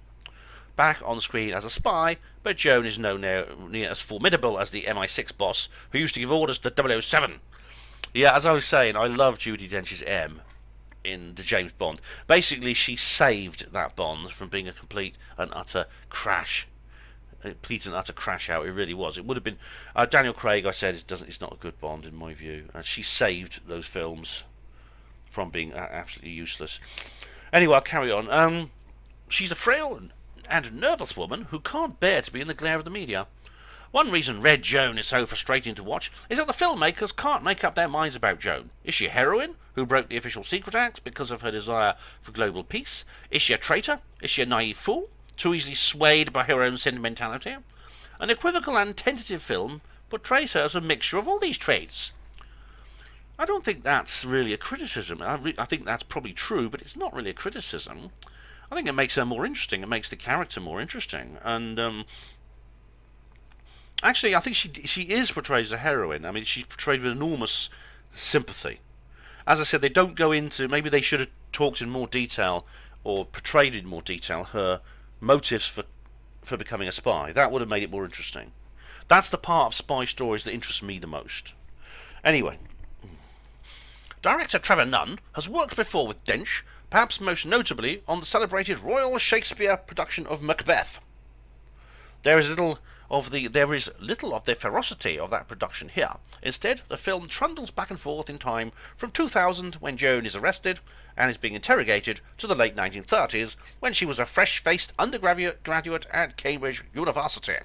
back on screen as a spy, but Joan is no near as formidable as the MI6 boss who used to give orders to 007. Yeah, as I was saying, I love Judi Dench's M in the James Bond. Basically, she saved that Bond from being a complete and utter crash. Complete and utter crash out. It really was. It would have been Daniel Craig. I said it's not a good Bond in my view. She saved those films from being absolutely useless. Anyway, I'll carry on. She's a frail and nervous woman who can't bear to be in the glare of the media. One reason Red Joan is so frustrating to watch is that the filmmakers can't make up their minds about Joan. Is she a heroine who broke the official secret acts because of her desire for global peace? Is she a traitor? Is she a naive fool, too easily swayed by her own sentimentality? An equivocal and tentative film portrays her as a mixture of all these traits. I don't think that's really a criticism. I think that's probably true, but it's not really a criticism. I think it makes her more interesting. It makes the character more interesting. And actually, I think she is portrayed as a heroine. I mean, she's portrayed with enormous sympathy. As I said, they don't go into... Maybe they should have talked in more detail or portrayed in more detail her motives for becoming a spy. That would have made it more interesting. That's the part of spy stories that interests me the most. Anyway, director Trevor Nunn has worked before with Dench, perhaps most notably on the celebrated Royal Shakespeare production of Macbeth. There is little of the ferocity of that production here. Instead, the film trundles back and forth in time from 2000, when Joan is arrested and is being interrogated, to the late 1930s, when she was a fresh-faced undergraduate at Cambridge University.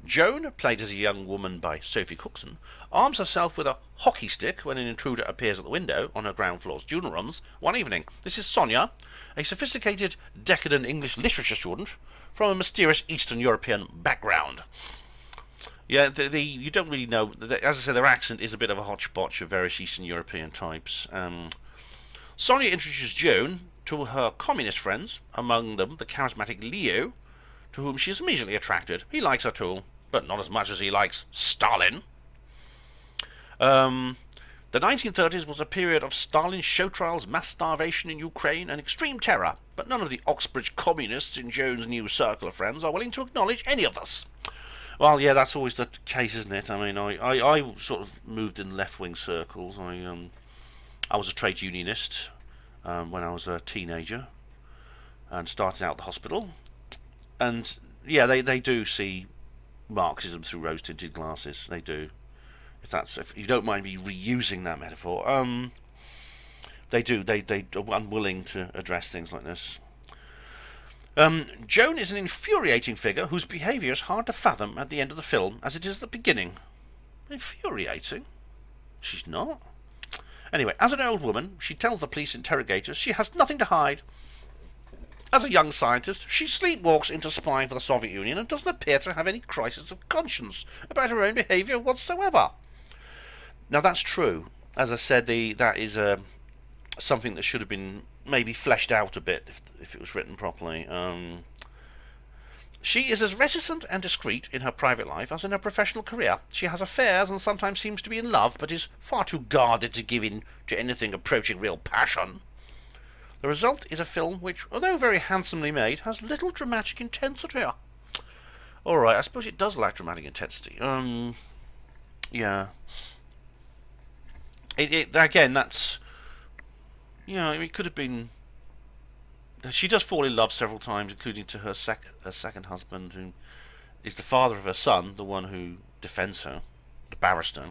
Joan, played as a young woman by Sophie Cookson, arms herself with a hockey stick when an intruder appears at the window on her ground floor student rooms one evening. This is Sonia, a sophisticated, decadent English literature student from a mysterious Eastern European background. Yeah, you don't really know. As I said, their accent is a bit of a hodgepodge of various Eastern European types. Sonia introduces Joan to her communist friends, among them the charismatic Leo, to whom she is immediately attracted. He likes her too, but not as much as he likes Stalin. The 1930s was a period of Stalin's show trials, mass starvation in Ukraine, and extreme terror, but none of the Oxbridge communists in Joan's new circle of friends are willing to acknowledge any of this. Well, yeah, that's always the case, isn't it? I mean, I sort of moved in left-wing circles. I was a trade unionist when I was a teenager and started out at the hospital. And, yeah, they do see Marxism through rose-tinted glasses. They do. If you don't mind me reusing that metaphor, they do. They are unwilling to address things like this. Joan is an infuriating figure whose behaviour is hard to fathom at the end of the film, as it is at the beginning. Infuriating? She's not. Anyway, as an old woman, she tells the police interrogators she has nothing to hide. As a young scientist, she sleepwalks into spying for the Soviet Union and doesn't appear to have any crisis of conscience about her own behaviour whatsoever. Now, that's true. As I said, that is something that should have been maybe fleshed out a bit if it was written properly. She is as reticent and discreet in her private life as in her professional career. She has affairs and sometimes seems to be in love, but is far too guarded to give in to anything approaching real passion. The result is a film which, although very handsomely made, has little dramatic intensity. Alright, I suppose it does lack dramatic intensity. Yeah. Again, that's... You know, it could have been... She does fall in love several times, including to her second husband, who is the father of her son, the one who defends her, the barrister.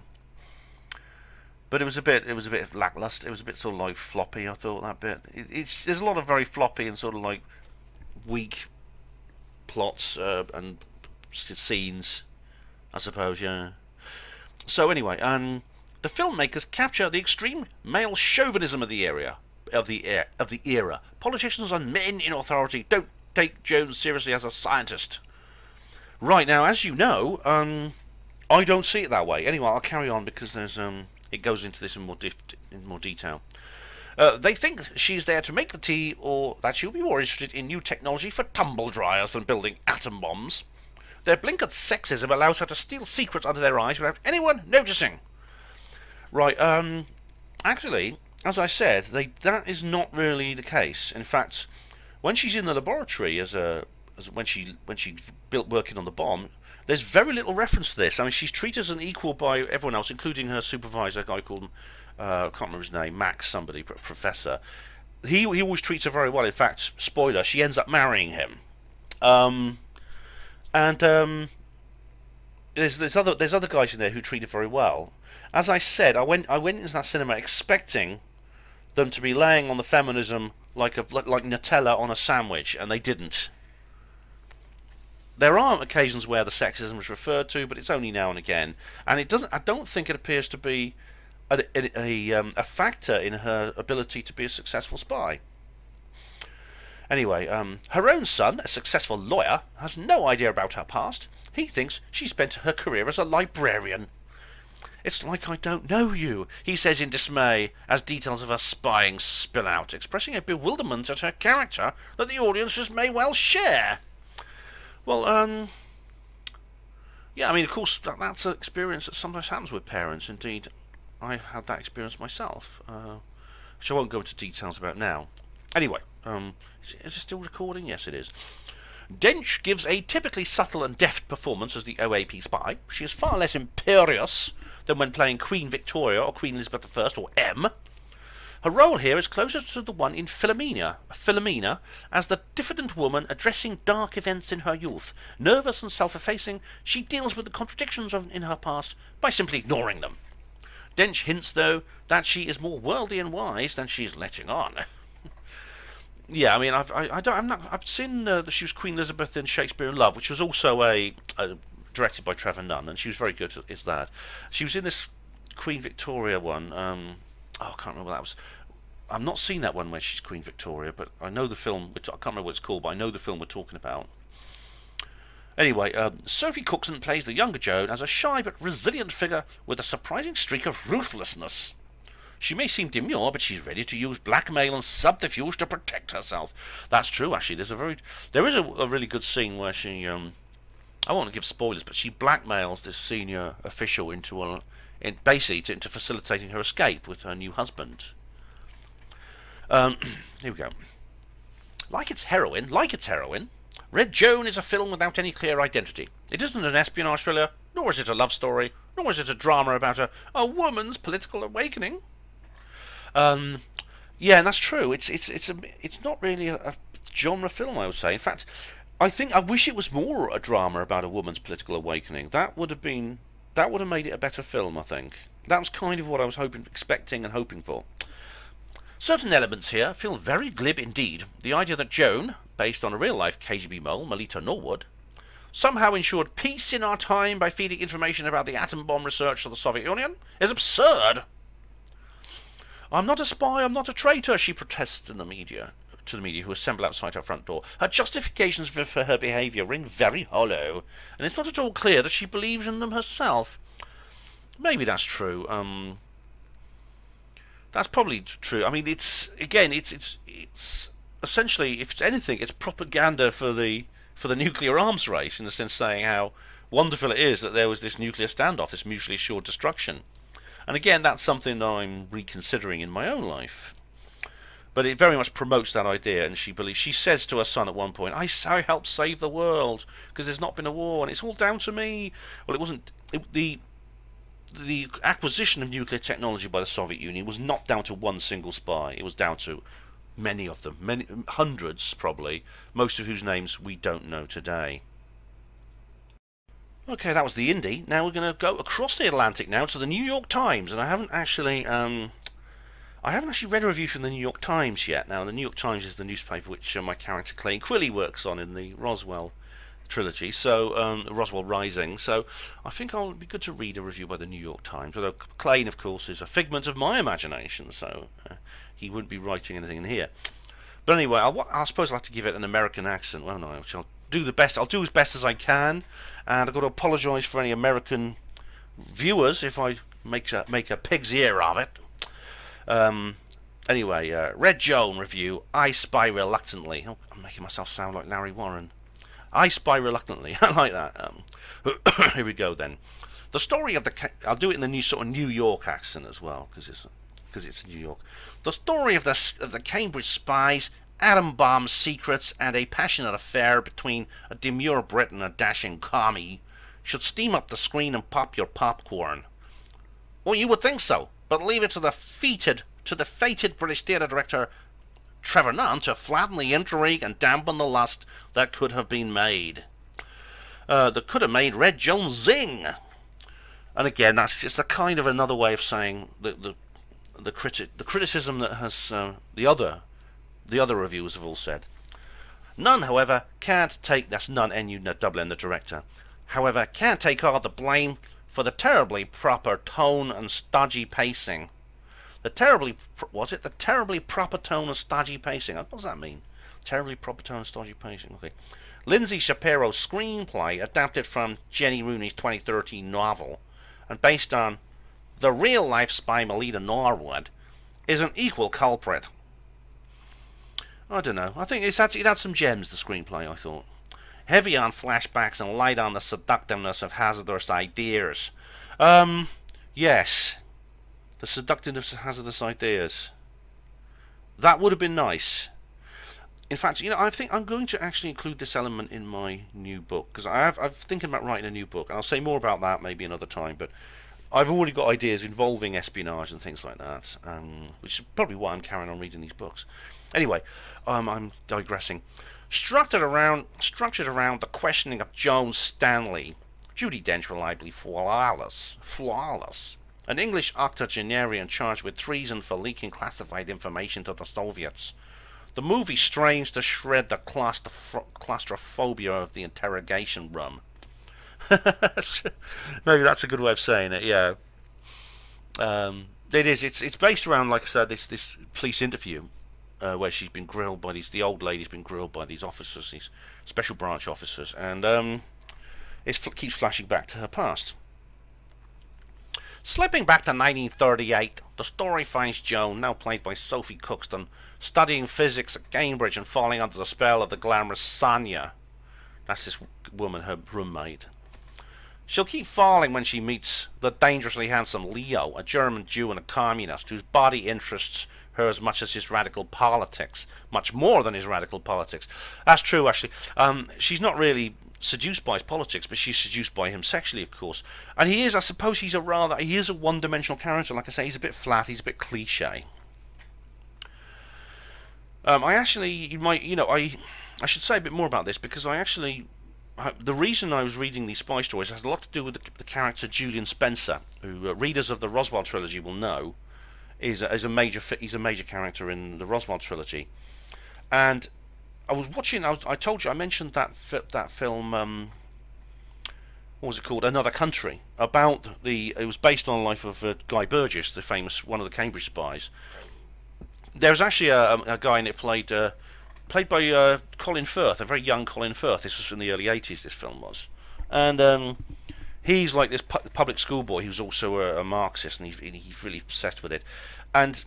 But it was a bit lackluster. It was a bit sort of like floppy, I thought, that bit. There's a lot of very floppy and sort of like weak plots and scenes, I suppose, yeah. So anyway, the filmmakers capture the extreme male chauvinism of the era. Politicians and men in authority don't take Joan seriously as a scientist. Right, now, as you know, I don't see it that way. Anyway, I'll carry on because there's it goes into this in more detail. They think she's there to make the tea, or that she'll be more interested in new technology for tumble dryers than building atom bombs. Their blinkered sexism allows her to steal secrets under their eyes without anyone noticing. Right, actually, as I said, that is not really the case. In fact, when she's in the laboratory when she built working on the bomb, there's very little reference to this. I mean, she's treated as an equal by everyone else, including her supervisor, a guy called I can't remember his name, Max somebody, professor. He always treats her very well. In fact, spoiler, she ends up marrying him. There's other guys in there who treat her very well. As I said, I went into that cinema expecting them to be laying on the feminism like Nutella on a sandwich, and they didn't. There are occasions where the sexism is referred to, but it's only now and again, and it doesn't. I don't think it appears to be a factor in her ability to be a successful spy. Anyway, her own son, a successful lawyer, has no idea about her past. He thinks she spent her career as a librarian. "It's like I don't know you," he says in dismay, as details of her spying spill out, expressing a bewilderment at her character that the audiences may well share. Well, yeah, I mean, of course, that's an experience that sometimes happens with parents. Indeed, I've had that experience myself, which I won't go into details about now. Anyway, is it still recording? Yes, it is. Dench gives a typically subtle and deft performance as the OAP spy. She is far less imperious than when playing Queen Victoria or Queen Elizabeth I, or M. Her role here is closer to the one in Philomena, as the diffident woman addressing dark events in her youth. Nervous and self-effacing, she deals with the contradictions in her past by simply ignoring them. Dench hints, though, that she is more worldly and wise than she is letting on. Yeah, I mean, I've seen she was Queen Elizabeth in Shakespeare in Love, which was also directed by Trevor Nunn, and she was very good at that. She was in this Queen Victoria one. I can't remember what that was. I've not seen that one where she's Queen Victoria, but I know the film. I can't remember what it's called, but I know the film we're talking about. Anyway, Sophie Cookson plays the younger Joan as a shy but resilient figure with a surprising streak of ruthlessness. She may seem demure, but she's ready to use blackmail and subterfuge to protect herself. That's true, actually. There is a really good scene where she, I won't give spoilers, but she blackmails this senior official into facilitating her escape with her new husband. Here we go. Like its heroine, Red Joan is a film without any clear identity. It isn't an espionage thriller, nor is it a love story, nor is it a drama about a woman's political awakening. Yeah, and that's true. It's not really a genre film, I would say. In fact, I wish it was more a drama about a woman's political awakening. That would have made it a better film, I think. That was kind of what I was expecting and hoping for. Certain elements here feel very glib indeed. The idea that Joan, based on a real-life KGB mole, Melita Norwood, somehow ensured peace in our time by feeding information about the atom bomb research to the Soviet Union is absurd. "I'm not a spy, I'm not a traitor," she protests to the media who assemble outside her front door. Her justifications for her behaviour ring very hollow, and it's not at all clear that she believes in them herself. Maybe that's true. That's probably true. I mean, it's essentially, if it's anything, it's propaganda for the nuclear arms race, in the sense saying how wonderful it is that there was this nuclear standoff, this mutually assured destruction. And again, that's something that I'm reconsidering in my own life. But it very much promotes that idea, and she says to her son at one point, I helped save the world because there's not been a war, and it's all down to me. Well, it wasn't. The acquisition of nuclear technology by the Soviet Union was not down to one single spy. It was down to many of them, many hundreds probably, most of whose names we don't know today. Okay, that was the indie. Now we're going to go across the Atlantic now to the New York Times, and I haven't actually read a review from the New York Times yet. Now, the New York Times is the newspaper which my character Clayne Quilly works on in the Roswell trilogy, so Roswell Rising. So I think it'll be good to read a review by the New York Times. Although Clayne, of course, is a figment of my imagination, so he wouldn't be writing anything in here. But anyway, I suppose I'll have to give it an American accent, won't I? Which I'll do the best. I'll do as best as I can, and I've got to apologise for any American viewers if I make a pig's ear of it. Anyway, Red Joan review. I spy reluctantly. Oh, I'm making myself sound like Larry Warren. I spy reluctantly. I like that. Here we go then. The story of I'll do it in the new sort of New York accent as well, because it's because it's New York. The story of the Cambridge spies, atom bomb secrets, and a passionate affair between a demure Brit and a dashing commie should steam up the screen and pop your popcorn. Well, you would think so, but leave it to the fated British theatre director Trevor Nunn to flatten the intrigue and dampen the lust that could have been made. That could have made Red Joan zing. And again, that's just a kind of another way of saying the criticism that has the other reviewers have all said. Nunn, however, can't take, that's Nunn, N-U-N, the director, however, can't take all the blame for the terribly proper tone and stodgy pacing. The terribly proper tone and stodgy pacing. What does that mean? Terribly proper tone and stodgy pacing. Okay. Lindsay Shapiro's screenplay, adapted from Jenny Rooney's 2013 novel, and based on the real-life spy Melita Norwood, is an equal culprit. I don't know. I think it had some gems, the screenplay, I thought. Heavy on flashbacks and light on the seductiveness of hazardous ideas. Yes. The seductiveness of hazardous ideas. That would have been nice. In fact, you know, I think I'm going to actually include this element in my new book, because I'm thinking about writing a new book, and I'll say more about that maybe another time, but I've already got ideas involving espionage and things like that, which is probably why I'm carrying on reading these books. Anyway, I'm digressing. Structured around the questioning of Joan Stanley, Judi Dench reliably flawless. An English octogenarian charged with treason for leaking classified information to the Soviets. The movie strains to shred the claustrophobia of the interrogation room. Maybe that's a good way of saying it, yeah. It is. It's based around, like I said, this police interview where she's been grilled by the old lady's been grilled by these officers, these special branch officers, and it keeps flashing back to her past. Slipping back to 1938, the story finds Joan, now played by Sophie Coxton, studying physics at Cambridge and falling under the spell of the glamorous Sonia. That's this woman, her roommate. She'll keep falling when she meets the dangerously handsome Leo, a German Jew and a communist whose body interests her as much as his radical politics, much more than his radical politics. That's true, actually. She's not really seduced by his politics, but she's seduced by him sexually, of course. And he is, I suppose, he is a one-dimensional character. Like I say, he's a bit flat, he's a bit cliche. I should say a bit more about this, because the reason I was reading these spy stories has a lot to do with the character Julian Spencer, who readers of the Roswell trilogy will know is a major character in the Roswell trilogy. And I was watching. I mentioned that film. What was it called? Another Country. It was based on the life of Guy Burgess, the famous one of the Cambridge spies. There's actually a guy in it played by Colin Firth, a very young Colin Firth. This was in the early '80s. This film was, and he's like this public school boy who's also a Marxist, and he's really obsessed with it. And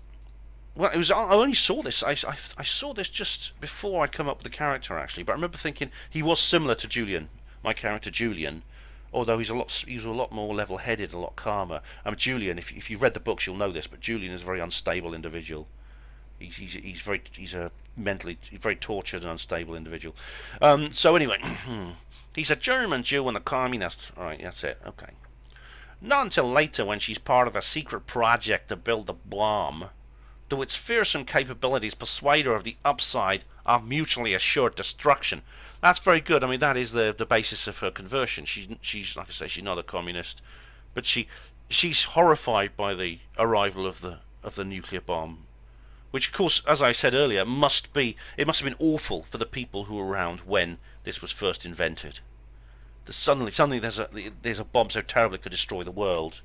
well, I only saw this. I saw this just before I'd come up with the character, actually. But I remember thinking he was similar to Julian, my character Julian, although he's a lot more level-headed, a lot calmer. Julian, if you've read the books, you'll know this, but Julian is a very unstable individual. He's a mentally very tortured and unstable individual. So anyway, he's a German Jew and a communist. All right, that's it. Okay. Not until later, when she's part of a secret project to build a bomb, do its fearsome capabilities persuade her of the upside of mutually assured destruction. That's very good. I mean, that is the basis of her conversion. She's like I say, she's not a communist, but she's horrified by the arrival of the nuclear bomb, which, of course, as I said earlier, must have been awful for the people who were around when this was first invented. Suddenly there's a bomb so terrible it could destroy the world.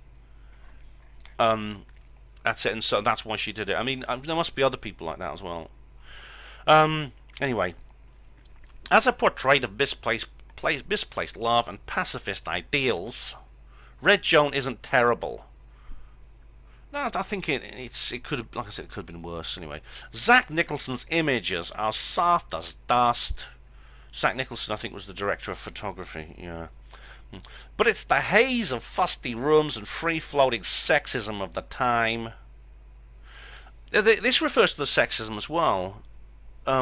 That's it, and so that's why she did it. I mean, there must be other people like that as well. Anyway, as a portrait of misplaced love and pacifist ideals, Red Joan isn't terrible. No, I think it could have, like I said, it could have been worse. Anyway, Zach Nicholson's images are soft as dust. Zach Nicholson, I think, was the director of photography. Yeah. But it's the haze of fusty rooms and free-floating sexism of the time. This refers to the sexism as well,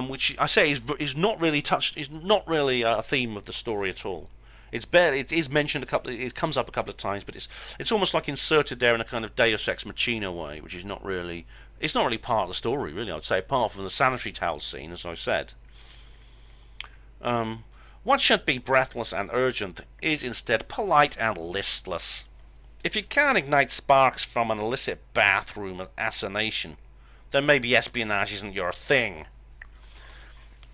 which I say is not really touched. Is not really a theme of the story at all. It's barely. It is mentioned a couple. It comes up a couple of times, but it's almost like inserted there in a kind of Deus Ex Machina way, which is not really. It's not really part of the story, really. I'd say, apart from the sanitary towel scene, as I said. What should be breathless and urgent is instead polite and listless. If you can't ignite sparks from an illicit bathroom assassination, then maybe espionage isn't your thing.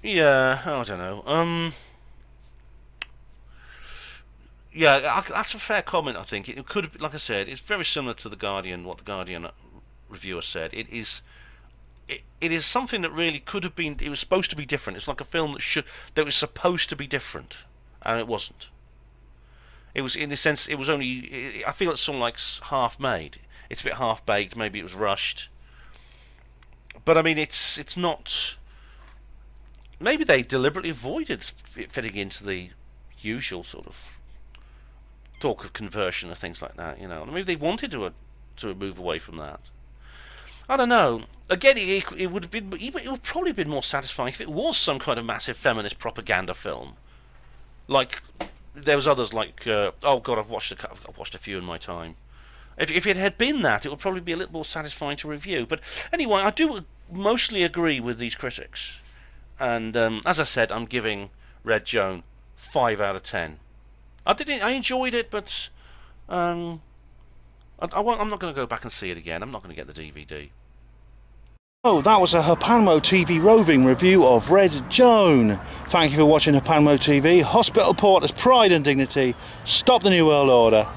Yeah, I don't know. Yeah, that's a fair comment. I think it could, like I said, it's very similar to the Guardian. What the Guardian reviewer said. It is something that really could have been. It was supposed to be different. It's like a film that was supposed to be different, and it wasn't. It was, in a sense, it was only. I feel it's sort of like half made. It's a bit half baked. Maybe it was rushed. But I mean, it's not. Maybe they deliberately avoided it fitting into the usual sort of talk of conversion and things like that. You know, maybe they wanted to move away from that. I don't know. Again, it would have been. It would probably have been more satisfying if it was some kind of massive feminist propaganda film. Like there was others like. Oh God, I've watched a few in my time. If it had been that, it would probably be a little more satisfying to review. But anyway, I do mostly agree with these critics. And as I said, I'm giving Red Joan 5 out of 10. I enjoyed it, but I'm not going to go back and see it again. I'm not going to get the DVD. Oh, that was a Hapanmo TV roving review of Red Joan. Thank you for watching Hapanmo TV. Hospital Porter's pride and dignity. Stop the New World Order.